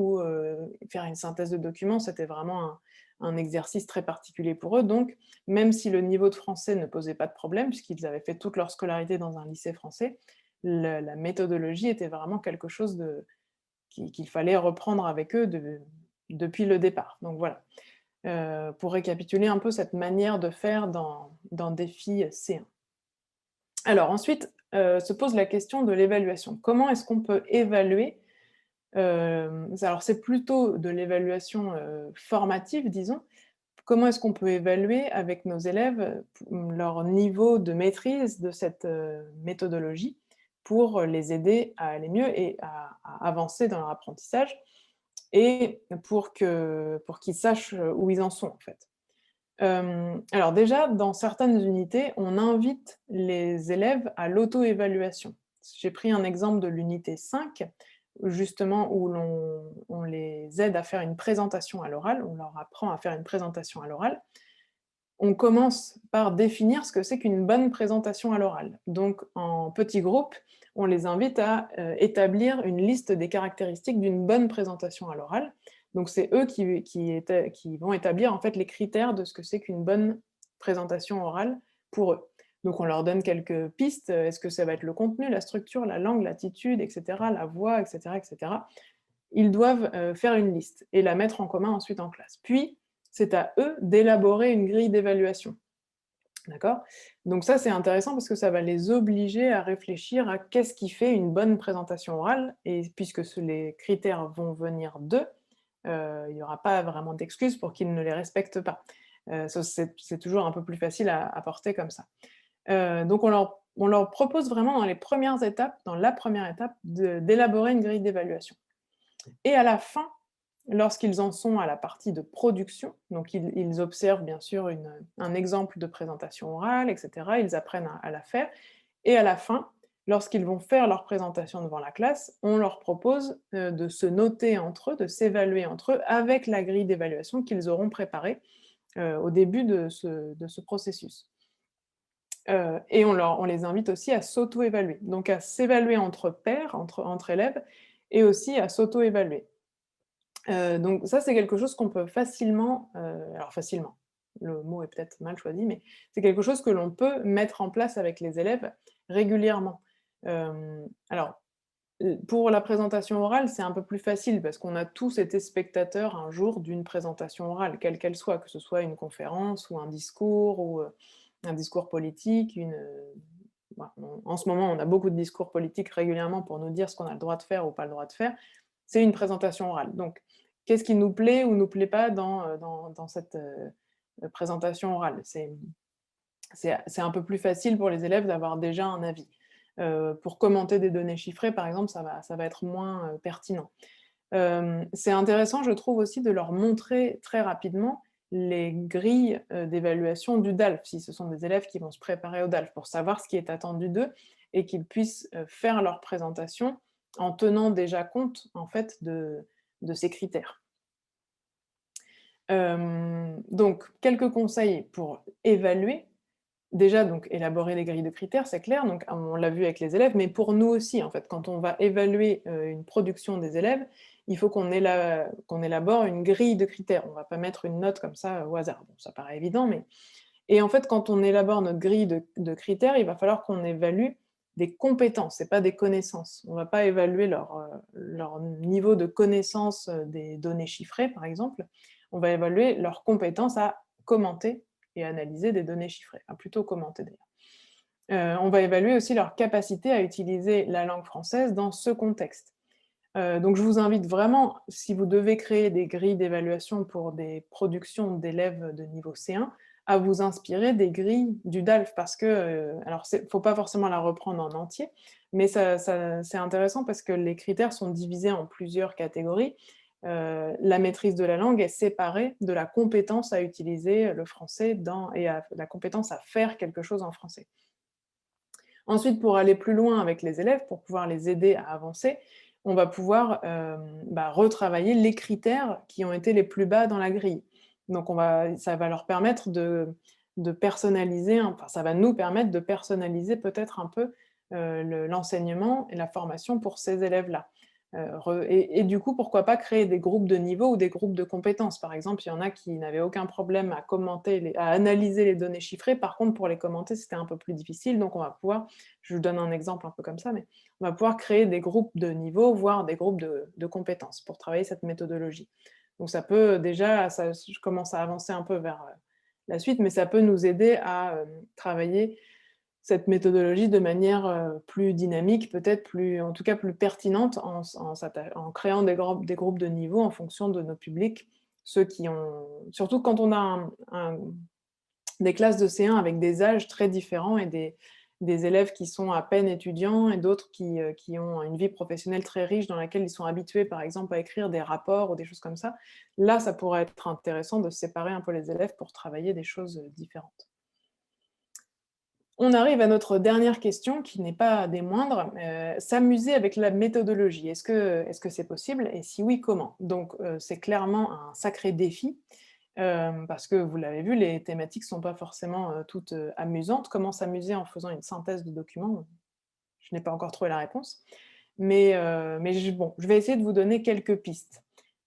faire une synthèse de documents, c'était vraiment un exercice très particulier pour eux. Donc, même si le niveau de français ne posait pas de problème, puisqu'ils avaient fait toute leur scolarité dans un lycée français, la méthodologie était vraiment quelque chose qu'il fallait reprendre avec eux depuis le départ. Donc voilà, pour récapituler un peu cette manière de faire dans Défi C1. Alors ensuite, se pose la question de l'évaluation. Comment est-ce qu'on peut évaluer? Alors c'est plutôt de l'évaluation, formative, disons. Comment est-ce qu'on peut évaluer avec nos élèves, leur niveau de maîtrise de cette, méthodologie pour, les aider à aller mieux et à avancer dans leur apprentissage, et pour qu'ils sachent, où ils en sont, en fait? Alors déjà, dans certaines unités, on invite les élèves à l'auto-évaluation. J'ai pris un exemple de l'unité 5, justement où on les aide à faire une présentation à l'oral, on leur apprend à faire une présentation à l'oral, on commence par définir ce que c'est qu'une bonne présentation à l'oral. Donc en petits groupes, on les invite à établir une liste des caractéristiques d'une bonne présentation à l'oral. Donc c'est eux qui vont établir en fait les critères de ce que c'est qu'une bonne présentation orale pour eux. Donc on leur donne quelques pistes, est-ce que ça va être le contenu, la structure, la langue, l'attitude, etc., la voix, etc., etc. Ils doivent faire une liste et la mettre en commun ensuite en classe. Puis, c'est à eux d'élaborer une grille d'évaluation. D'accord? Donc ça, c'est intéressant parce que ça va les obliger à réfléchir à qu'est-ce qui fait une bonne présentation orale, et puisque les critères vont venir d'eux, il n'y aura pas vraiment d'excuses pour qu'ils ne les respectent pas. C'est toujours un peu plus facile à porter comme ça. Donc on leur propose vraiment dans les premières étapes, dans la première étape, d'élaborer une grille d'évaluation. Et à la fin, lorsqu'ils en sont à la partie de production, donc ils observent bien sûr un exemple de présentation orale, etc. Ils apprennent à la faire. Et à la fin, lorsqu'ils vont faire leur présentation devant la classe, on leur propose de se noter entre eux, de s'évaluer entre eux avec la grille d'évaluation qu'ils auront préparée au début de ce processus. Et on les invite aussi à s'auto-évaluer, donc à s'évaluer entre pairs, entre élèves, et aussi à s'auto-évaluer. Donc ça, c'est quelque chose qu'on peut facilement, alors facilement, le mot est peut-être mal choisi, mais c'est quelque chose que l'on peut mettre en place avec les élèves régulièrement. Alors, pour la présentation orale, c'est un peu plus facile parce qu'on a tous été spectateurs un jour d'une présentation orale, quelle qu'elle soit, que ce soit une conférence ou un discours un discours politique, voilà, en ce moment, on a beaucoup de discours politiques régulièrement pour nous dire ce qu'on a le droit de faire ou pas le droit de faire. C'est une présentation orale. Donc, qu'est-ce qui nous plaît ou nous plaît pas dans cette présentation orale? C'est un peu plus facile pour les élèves d'avoir déjà un avis. Pour commenter des données chiffrées, par exemple, ça va être moins pertinent. C'est intéressant, je trouve aussi, de leur montrer très rapidement les grilles d'évaluation du DALF, si ce sont des élèves qui vont se préparer au DALF, pour savoir ce qui est attendu d'eux et qu'ils puissent faire leur présentation en tenant déjà compte, en fait, de ces critères. Donc, quelques conseils pour évaluer. Déjà, donc, élaborer les grilles de critères, c'est clair, donc on l'a vu avec les élèves, mais pour nous aussi, en fait, quand on va évaluer une production des élèves, il faut qu'on élabore une grille de critères. On ne va pas mettre une note comme ça au hasard. Bon, ça paraît évident, mais... Et en fait, quand on élabore notre grille de critères, il va falloir qu'on évalue des compétences, et pas des connaissances. On ne va pas évaluer leur niveau de connaissance des données chiffrées, par exemple. On va évaluer leurs compétences à commenter et analyser des données chiffrées, plutôt commenter d'ailleurs. On va évaluer aussi leur capacité à utiliser la langue française dans ce contexte. Donc je vous invite vraiment, si vous devez créer des grilles d'évaluation pour des productions d'élèves de niveau C1, à vous inspirer des grilles du DALF, parce que, alors il ne faut pas forcément la reprendre en entier, mais c'est intéressant parce que les critères sont divisés en plusieurs catégories. La maîtrise de la langue est séparée de la compétence à utiliser le français et la compétence à faire quelque chose en français. Ensuite, pour aller plus loin avec les élèves, pour pouvoir les aider à avancer, on va pouvoir retravailler les critères qui ont été les plus bas dans la grille. Donc ça va leur permettre de personnaliser, enfin ça va nous permettre de personnaliser peut-être un peu l'enseignement et la formation pour ces élèves-là. Et du coup, pourquoi pas créer des groupes de niveau ou des groupes de compétences. Par exemple, il y en a qui n'avaient aucun problème à analyser les données chiffrées. Par contre, pour les commenter, c'était un peu plus difficile. Donc, on va pouvoir, je vous donne un exemple un peu comme ça, mais on va pouvoir créer des groupes de niveau, voire des groupes de compétences pour travailler cette méthodologie. Donc, ça peut déjà, je commence à avancer un peu vers la suite, mais ça peut nous aider à travailler cette méthodologie de manière plus dynamique, peut-être en tout cas plus pertinente, en créant des groupes de niveau en fonction de nos publics, surtout quand on a des classes de C1 avec des âges très différents et des élèves qui sont à peine étudiants et d'autres qui ont une vie professionnelle très riche dans laquelle ils sont habitués, par exemple, à écrire des rapports ou des choses comme ça. Là, ça pourrait être intéressant de séparer un peu les élèves pour travailler des choses différentes. On arrive à notre dernière question qui n'est pas des moindres, s'amuser avec la méthodologie. Est-ce que c'est possible et si oui, comment? Donc c'est clairement un sacré défi, parce que vous l'avez vu, les thématiques sont pas forcément, toutes, amusantes. Comment s'amuser en faisant une synthèse de document? Je n'ai pas encore trouvé la réponse. Mais je vais essayer de vous donner quelques pistes.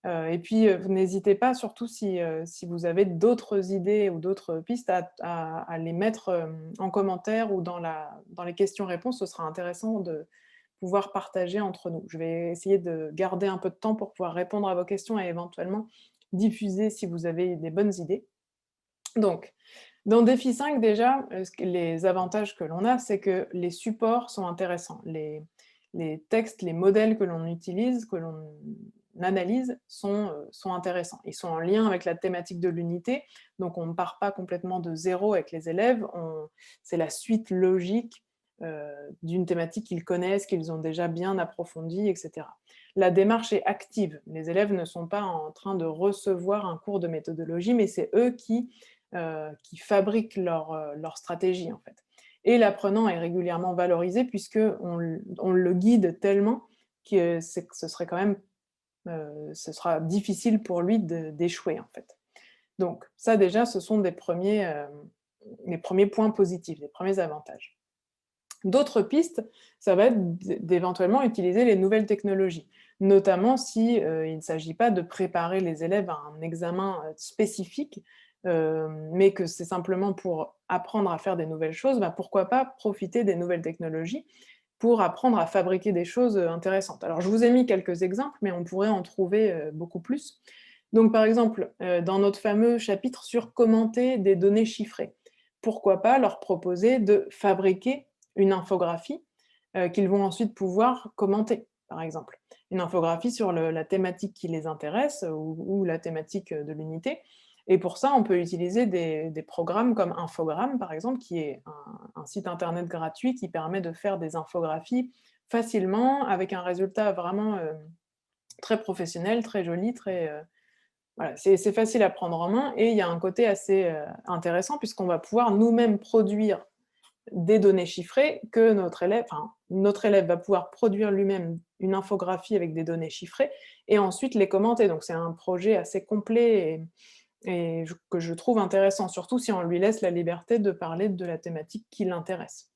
Et puis, vous n'hésitez pas, surtout si vous avez d'autres idées ou d'autres pistes à les mettre, en commentaire ou dans les questions-réponses. Ce sera intéressant de pouvoir partager entre nous. Je vais essayer de garder un peu de temps pour pouvoir répondre à vos questions et éventuellement diffuser si vous avez des bonnes idées. Donc, dans Défi 5 déjà, les avantages que l'on a, c'est que les supports sont intéressants. Les textes, les modèles que l'on utilise, que l'on analyse sont intéressants. Ils sont en lien avec la thématique de l'unité, donc on ne part pas complètement de zéro avec les élèves, c'est la suite logique, d'une thématique qu'ils connaissent, qu'ils ont déjà bien approfondie et cetera. La démarche est active. Les élèves ne sont pas en train de recevoir un cours de méthodologie, mais c'est eux qui fabriquent leur stratégie, en fait. Et l'apprenant est régulièrement valorisé puisqu'on on le guide tellement que ce serait quand même, ce sera difficile pour lui d'échouer, en fait. Donc ça déjà, ce sont les premiers points positifs, les premiers avantages. D'autres pistes, ça va être d'éventuellement utiliser les nouvelles technologies, notamment si, il ne s'agit pas de préparer les élèves à un examen, spécifique, mais que c'est simplement pour apprendre à faire des nouvelles choses, bah, pourquoi pas profiter des nouvelles technologies pour apprendre à fabriquer des choses, intéressantes. Alors je vous ai mis quelques exemples, mais on pourrait en trouver, beaucoup plus. Donc par exemple, dans notre fameux chapitre sur commenter des données chiffrées, pourquoi pas leur proposer de fabriquer une infographie, qu'ils vont ensuite pouvoir commenter, par exemple. Une infographie sur la thématique qui les intéresse ou la thématique, de l'unité et pour ça, on peut utiliser des programmes comme Infogrames, par exemple, qui est un site internet gratuit qui permet de faire des infographies facilement avec un résultat vraiment, très professionnel, très joli, voilà, c'est facile à prendre en main et il y a un côté assez, intéressant puisqu'on va pouvoir nous-mêmes produire des données chiffrées que notre élève va pouvoir produire lui-même une infographie avec des données chiffrées et ensuite les commenter. Donc c'est un projet assez complet que je trouve intéressant, surtout si on lui laisse la liberté de parler de la thématique qui l'intéresse.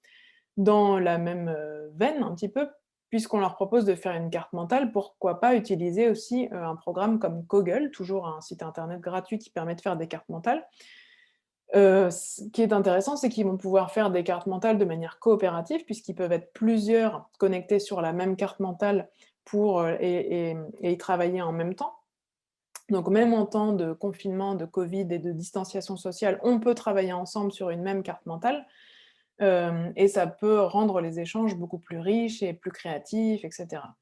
Dans la même, veine un petit peu, puisqu'on leur propose de faire une carte mentale, pourquoi pas utiliser aussi, un programme comme Kogel, toujours un site internet gratuit qui permet de faire des cartes mentales. Ce qui est intéressant, c'est qu'ils vont pouvoir faire des cartes mentales de manière coopérative, puisqu'ils peuvent être plusieurs connectés sur la même carte mentale pour, et y travailler en même temps. Donc même en temps de confinement, de Covid et de distanciation sociale, on peut travailler ensemble sur une même carte mentale, et ça peut rendre les échanges beaucoup plus riches et plus créatifs et cetera.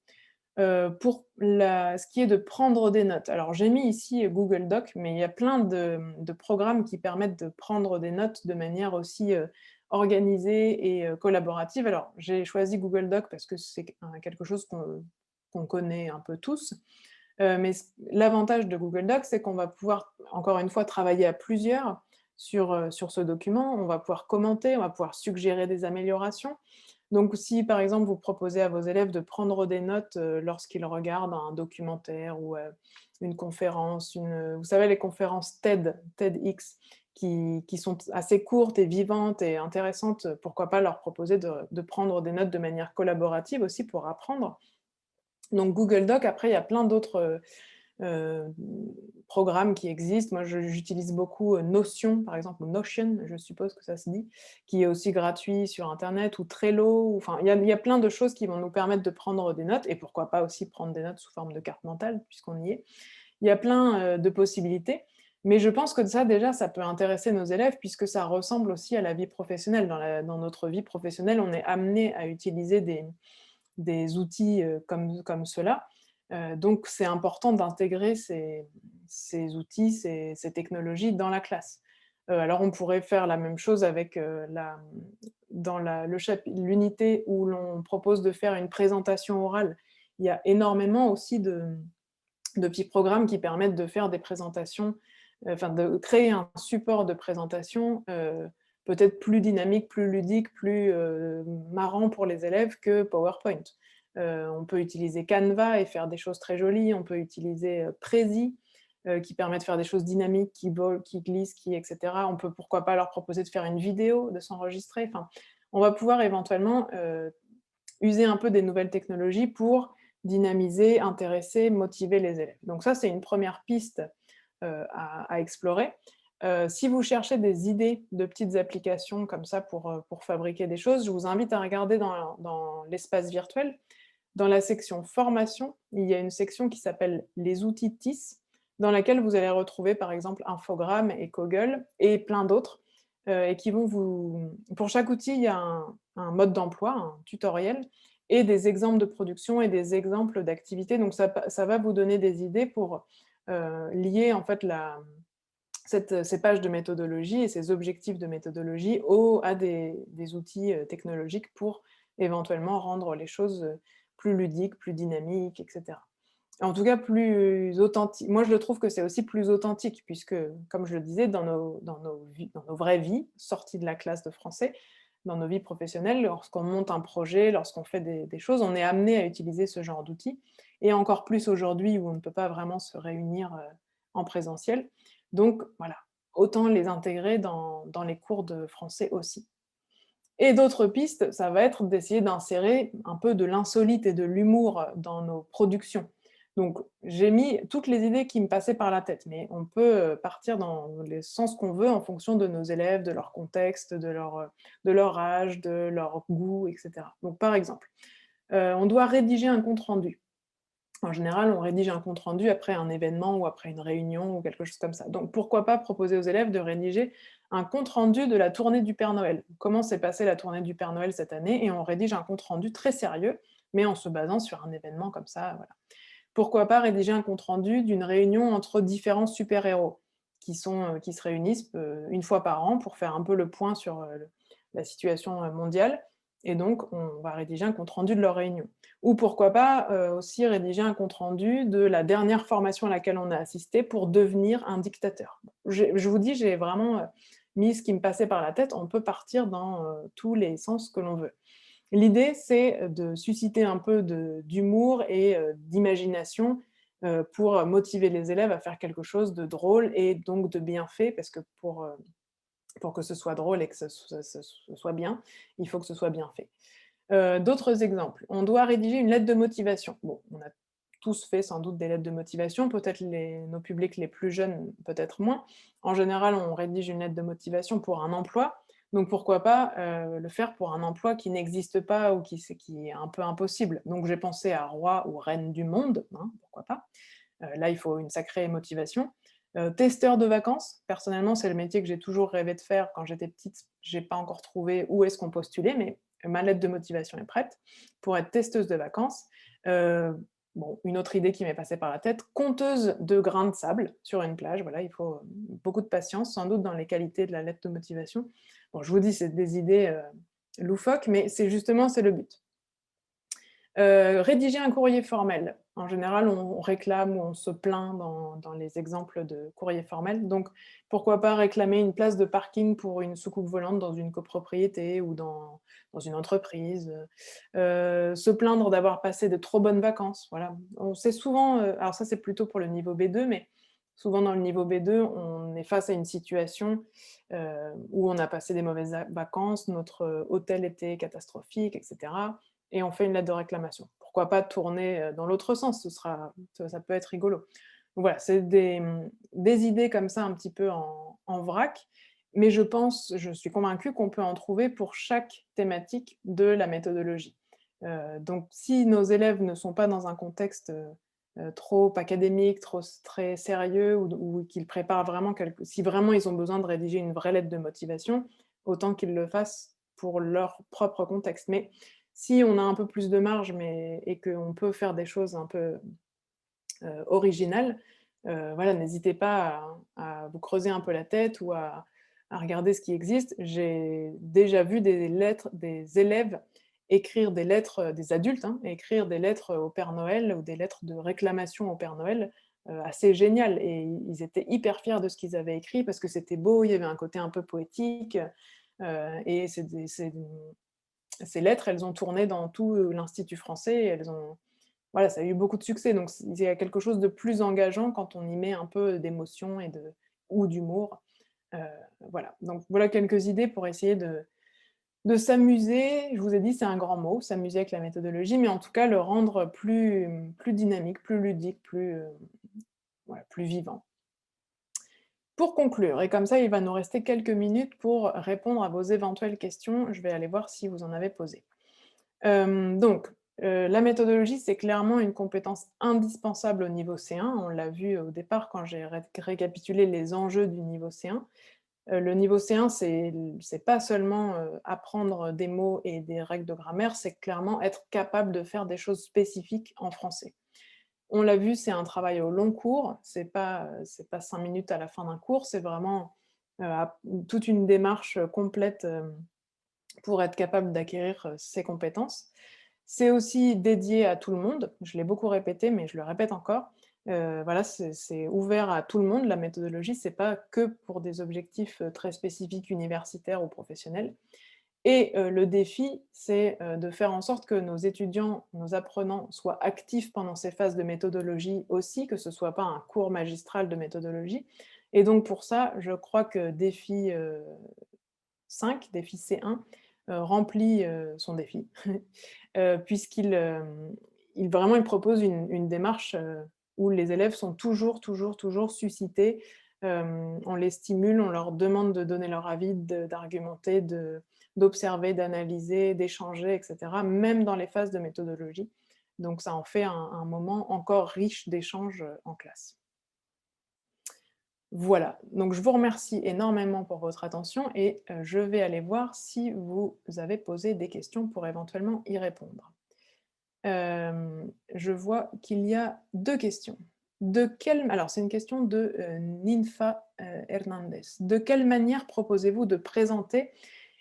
Pour ce qui est de prendre des notes, alors j'ai mis ici Google Doc, mais il y a plein de programmes qui permettent de prendre des notes de manière aussi, organisée et collaborative. Alors j'ai choisi Google Doc parce que c'est quelque chose qu'on connaît un peu tous, mais l'avantage de Google Docs, c'est qu'on va pouvoir, encore une fois, travailler à plusieurs sur ce document. On va pouvoir commenter, on va pouvoir suggérer des améliorations. Donc si, par exemple, vous proposez à vos élèves de prendre des notes, lorsqu'ils regardent un documentaire ou, une conférence, vous savez les conférences TEDx qui sont assez courtes et vivantes et intéressantes, pourquoi pas leur proposer de prendre des notes de manière collaborative aussi pour apprendre. Donc Google Doc, après il y a plein d'autres, heu, programmes qui existent. Moi j'utilise beaucoup, Notion par exemple, ou Notion, je suppose que ça se dit, qui est aussi gratuit sur internet ou Trello, ou enfin il y a plein de choses qui vont nous permettre de prendre des notes et pourquoi pas aussi prendre des notes sous forme de carte mentale puisqu'on y est. Il y a plein, de possibilités, mais je pense que ça déjà, ça peut intéresser nos élèves puisque ça ressemble aussi à la vie professionnelle. Dans notre vie professionnelle, on est amené à utiliser des outils, comme ceux-là. Donc c'est important d'intégrer ces outils, ces technologies dans la classe. Alors on pourrait faire la même chose avec, dans l'unité où l'on propose de faire une présentation orale. Il y a énormément aussi de petits programmes qui permettent de faire des présentations, enfin de créer un support de présentation, peut-être plus dynamique, plus ludique, plus marrant pour les élèves que PowerPoint. On peut utiliser Canva et faire des choses très jolies, on peut utiliser Prezi, qui permet de faire des choses dynamiques, qui volent, qui glissent, etc. On peut pourquoi pas leur proposer de faire une vidéo, de s'enregistrer. Enfin, on va pouvoir éventuellement user un peu des nouvelles technologies pour dynamiser, intéresser, motiver les élèves. Donc ça, c'est une première piste à explorer. Si vous cherchez des idées de petites applications comme ça pour fabriquer des choses, je vous invite à regarder dans l'espace virtuel. Dans la section formation, il y a une section qui s'appelle les outils TIS, dans laquelle vous allez retrouver par exemple Infogrames et Kaggle et plein d'autres, et qui vont vous... Pour chaque outil, il y a un mode d'emploi, un tutoriel, et des exemples de production et des exemples d'activités. Donc ça va vous donner des idées pour lier en fait ces pages de méthodologie et ces objectifs de méthodologie à des outils technologiques pour éventuellement rendre les choses plus ludiques, plus dynamiques, etc. En tout cas, plus authentique. Moi, je le trouve que c'est aussi plus authentique, puisque, comme je le disais, dans nos vraies vies, sorties de la classe de français, dans nos vies professionnelles, lorsqu'on monte un projet, lorsqu'on fait des choses, on est amené à utiliser ce genre d'outils, et encore plus aujourd'hui où on ne peut pas vraiment se réunir en présentiel. Donc voilà, autant les intégrer dans les cours de français aussi. Et d'autres pistes, ça va être d'essayer d'insérer un peu de l'insolite et de l'humour dans nos productions. Donc j'ai mis toutes les idées qui me passaient par la tête, mais on peut partir dans les sens qu'on veut en fonction de nos élèves, de leur contexte, de leur âge, de leur goût, etc. Donc par exemple, on doit rédiger un compte-rendu. En général, on rédige un compte-rendu après un événement ou après une réunion ou quelque chose comme ça. Donc pourquoi pas proposer aux élèves de rédiger un compte-rendu de la tournée du Père Noël. Comment s'est passée la tournée du Père Noël cette année, et on rédige un compte-rendu très sérieux, mais en se basant sur un événement comme ça. Voilà. Pourquoi pas rédiger un compte-rendu d'une réunion entre différents super-héros qui se réunissent une fois par an pour faire un peu le point sur la situation mondiale, et donc on va rédiger un compte-rendu de leur réunion. Ou pourquoi pas aussi rédiger un compte-rendu de la dernière formation à laquelle on a assisté pour devenir un dictateur. Je vous dis, j'ai vraiment mis ce qui me passait par la tête, on peut partir dans tous les sens que l'on veut. L'idée, c'est de susciter un peu d'humour et d'imagination pour motiver les élèves à faire quelque chose de drôle et donc de bien fait, parce que pour que ce soit drôle et que ce soit bien, il faut que ce soit bien fait. D'autres exemples. On doit rédiger une lettre de motivation. Bon, on a tous fait sans doute des lettres de motivation, peut-être nos publics les plus jeunes, peut-être moins. En général, on rédige une lettre de motivation pour un emploi, donc pourquoi pas le faire pour un emploi qui n'existe pas ou qui est un peu impossible. Donc j'ai pensé à roi ou reine du monde, hein, pourquoi pas. Là, il faut une sacrée motivation. Testeur de vacances, personnellement, c'est le métier que j'ai toujours rêvé de faire quand j'étais petite. J'ai pas encore trouvé où est-ce qu'on postulait, mais ma lettre de motivation est prête pour être testeuse de vacances. Bon, une autre idée qui m'est passée par la tête, conteuse de grains de sable sur une plage. Voilà, il faut beaucoup de patience, sans doute dans les qualités de la lettre de motivation. Bon, je vous dis, c'est des idées loufoques, mais c'est le but. Rédiger un courrier formel. En général, on réclame ou on se plaint dans les exemples de courrier formel. Donc, pourquoi pas réclamer une place de parking pour une soucoupe volante dans une copropriété ou dans une entreprise. Se plaindre d'avoir passé de trop bonnes vacances. Voilà. On sait souvent, alors ça c'est plutôt pour le niveau B2, mais souvent dans le niveau B2, on est face à une situation où on a passé des mauvaises vacances, notre hôtel était catastrophique, etc. Et on fait une lettre de réclamation. Pourquoi pas tourner dans l'autre sens, ça peut être rigolo. Donc voilà, c'est des idées comme ça un petit peu en vrac, mais je suis convaincue qu'on peut en trouver pour chaque thématique de la méthodologie. Donc si nos élèves ne sont pas dans un contexte trop académique, très sérieux, ou qu'ils préparent vraiment si vraiment ils ont besoin de rédiger une vraie lettre de motivation, autant qu'ils le fassent pour leur propre contexte. Mais si on a un peu plus de marge et qu'on peut faire des choses un peu originales, voilà, n'hésitez pas à vous creuser un peu la tête ou à regarder ce qui existe. J'ai déjà vu des élèves écrire des lettres, des adultes, hein, écrire des lettres au Père Noël ou des lettres de réclamation au Père Noël, assez géniales, et ils étaient hyper fiers de ce qu'ils avaient écrit parce que c'était beau, il y avait un côté un peu poétique. Et ces lettres, elles ont tourné dans tout l'Institut français et elles ont voilà, ça a eu beaucoup de succès, donc il y a quelque chose de plus engageant quand on y met un peu d'émotion ou d'humour. Heu, voilà, donc voilà quelques idées pour essayer de s'amuser. Je vous ai dit, c'est un grand mot, s'amuser avec la méthodologie, mais en tout cas le rendre plus dynamique, plus ludique, voilà, plus vivant. Pour conclure, et comme ça il va nous rester quelques minutes pour répondre à vos éventuelles questions, je vais aller voir si vous en avez posé. Donc, la méthodologie, c'est clairement une compétence indispensable au niveau C1. On l'a vu au départ quand j'ai récapitulé les enjeux du niveau C1. Le niveau C1, c'est pas seulement, apprendre des mots et des règles de grammaire, c'est clairement être capable de faire des choses spécifiques en français. On l'a vu, c'est un travail au long cours, c'est pas 5 minutes à la fin d'un cours, c'est vraiment, toute une démarche, complète, pour être capable d'acquérir, ces compétences. C'est aussi dédié à tout le monde, je l'ai beaucoup répété, mais je le répète encore. Voilà, c'est ouvert à tout le monde, la méthodologie, c'est pas que pour des objectifs, très spécifiques universitaires ou professionnels. Et le défi, c'est, de faire en sorte que nos étudiants, nos apprenants soient actifs pendant ces phases de méthodologie aussi, que ce soit pas un cours magistral de méthodologie. Et donc pour ça, je crois que défi, 5, défi C1, remplit, son défi. Puisqu'il, il propose une démarche, où les élèves sont toujours, toujours, toujours suscités. On les stimule, on leur demande de donner leur avis, d'argumenter, d'observer, d'analyser, d'échanger et cetera, même dans les phases de méthodologie. Donc ça en fait un moment encore riche d'échanges, en classe. Voilà, donc je vous remercie énormément pour votre attention et je vais aller voir si vous avez posé des questions pour éventuellement y répondre. Je vois qu'il y a 2 questions. Alors c'est une question de, Ninfa, Hernandez. De quelle manière proposez-vous de présenter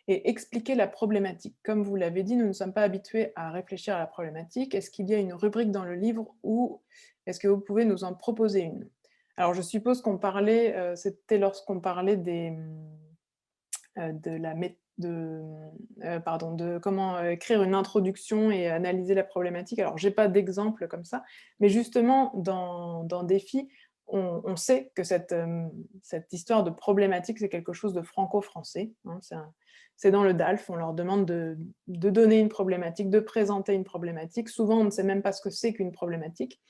et expliquer la problématique? Comme vous l'avez dit, nous ne sommes pas habitués à réfléchir à la problématique. Est-ce qu'il y a une rubrique dans le livre ou est-ce que vous pouvez nous en proposer une? Alors je suppose qu'on parlait, c'était lorsqu'on parlait de la mét de, pardon, de comment, écrire une introduction et analyser la problématique. Alors j'ai pas d'exemple comme ça, mais justement dans Défi, on sait que cette histoire de problématique, c'est quelque chose de franco-français, hein. C'est dans le DALF, on leur demande de donner une problématique, de présenter une problématique. Souvent, on ne sait même pas ce que c'est qu'une problématique.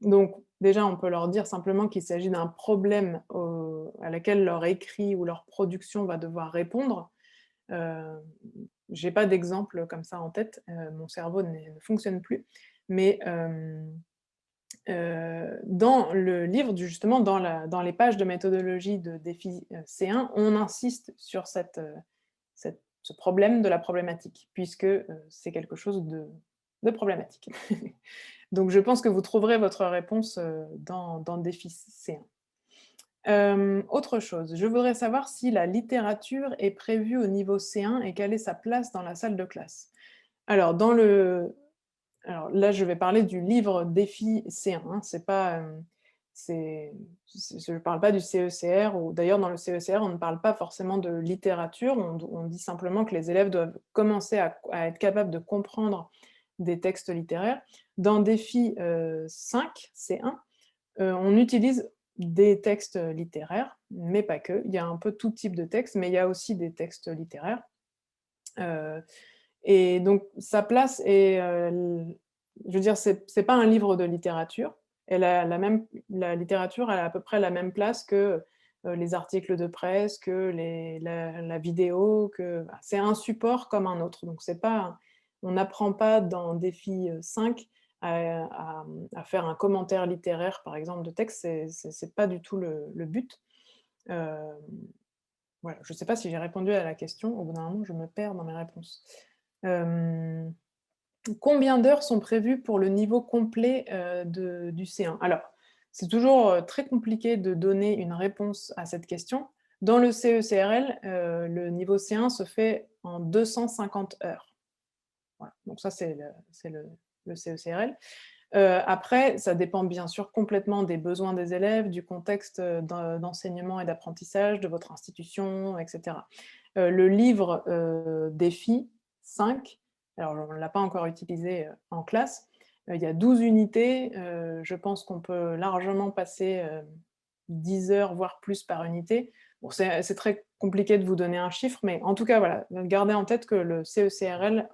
Donc déjà, on peut leur dire simplement qu'il s'agit d'un problème, à laquelle leur écrit ou leur production va devoir répondre. Heu, j'ai pas d'exemple comme ça en tête, mon cerveau ne fonctionne plus. Mais, dans le livre justement, dans les pages de méthodologie de défi, C1, on insiste sur ce problème de la problématique, puisque, c'est quelque chose de problématique. Donc je pense que vous trouverez votre réponse, dans défi C1. Autre chose, je voudrais savoir si la littérature est prévue au niveau C1 et quelle est sa place dans la salle de classe? Alors alors là, je vais parler du livre défi C1, hein, c'est pas, je ne parle pas du CECR ou d'ailleurs dans le CECR, on ne parle pas forcément de littérature, on dit simplement que les élèves doivent commencer à être capables de comprendre des textes littéraires. Dans défi, 5, C1, on utilise des textes littéraires, mais pas que. Il y a un peu tout type de texte, mais il y a aussi des textes littéraires. Heu et donc sa place est, je veux dire, c'est pas un livre de littérature. Elle a la littérature, elle a à peu près la même place que, les articles de presse, que la vidéo, que bah, c'est un support comme un autre. Donc c'est pas on n'apprend pas dans Défi, 5 à faire un commentaire littéraire, par exemple, de texte, c'est pas du tout le but. Hem, voilà, je sais pas si j'ai répondu à la question. Au bout d'un moment, je me perds dans mes réponses. Hem, Combien d'heures sont prévues pour le niveau complet, du C1? Alors, c'est toujours, très compliqué de donner une réponse à cette question. Dans le CECRL, le niveau C1 se fait en 250 heures. Voilà, donc ça c'est le CECRL. Après, ça dépend bien sûr complètement des besoins des élèves, du contexte, d'enseignement et d'apprentissage de votre institution et cetera. Le livre, défi 5, alors on ne l'a pas encore utilisé, en classe. Il y a 12 unités, je pense qu'on peut largement passer, 10 heures, voire plus par unité. Bon, c'est très compliqué de vous donner un chiffre, mais en tout cas, voilà, gardez en tête que le CECRL,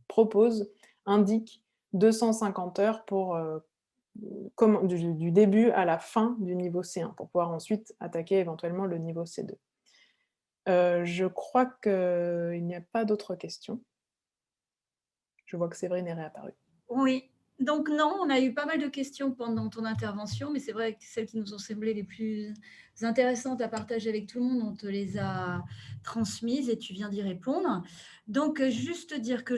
propose, indique 250 heures pour, du début à la fin du niveau C1, pour pouvoir ensuite attaquer éventuellement le niveau C2. Je crois qu'il n'y a pas d'autres questions. Je vois que Séverine est réapparue. Oui, donc non, on a eu pas mal de questions pendant ton intervention, mais c'est vrai que celles qui nous ont semblé les plus intéressantes à partager avec tout le monde, on te les a transmises et tu viens d'y répondre. Donc, juste dire que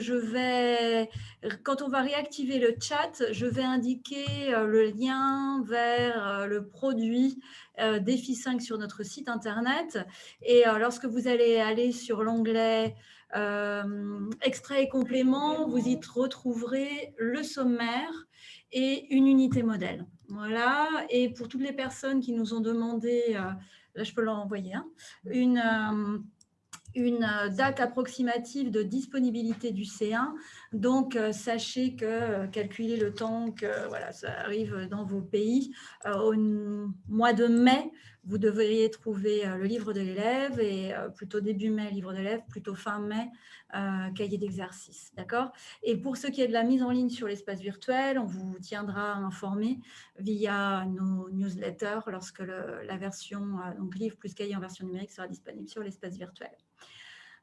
quand on va réactiver le chat, je vais indiquer le lien vers le produit Défi 5 sur notre site internet. Et lorsque vous allez aller sur l'onglet extrait et complément, vous y retrouverez le sommaire et une unité modèle. Voilà, et pour toutes les personnes qui nous ont demandé, là je peux leur envoyer, une date approximative de disponibilité du C1. Donc, sachez que calculez le temps que voilà, ça arrive dans vos pays. Au mois de mai, vous devriez trouver le livre de l'élève et plutôt début mai, livre de l'élève, plutôt fin mai, cahier d'exercice. D'accord? Et pour ce qui est de la mise en ligne sur l'espace virtuel, on vous tiendra informé via nos newsletters lorsque la version, donc livre plus cahier en version numérique sera disponible sur l'espace virtuel.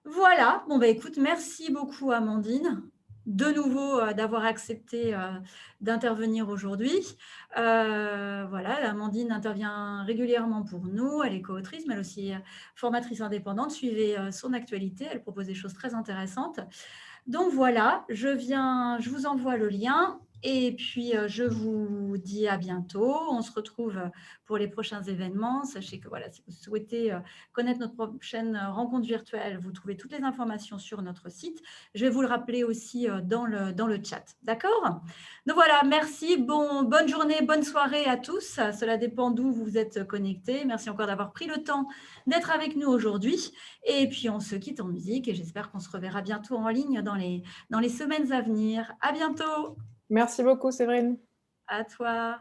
Voilà, bon bah écoute, merci beaucoup Amandine, de nouveau d'avoir accepté d'intervenir aujourd'hui. Voilà, Amandine intervient régulièrement pour nous, elle est co-autrice, mais elle est aussi formatrice indépendante. Suivez son actualité, elle propose des choses très intéressantes. Donc voilà, je vous envoie le lien et puis je vous dis à bientôt. On se retrouve pour les prochains événements. Sachez que voilà, si vous souhaitez connaître notre prochaine rencontre virtuelle, vous trouvez toutes les informations sur notre site. Je vais vous le rappeler aussi dans le chat. D'accord? Donc voilà, merci. Bonne journée, bonne soirée à tous. Cela dépend d'où vous êtes connectés. Merci encore d'avoir pris le temps d'être avec nous aujourd'hui. Et puis, on se quitte en musique et j'espère qu'on se reverra bientôt en ligne dans les semaines à venir. À bientôt. Merci beaucoup Séverine. À toi.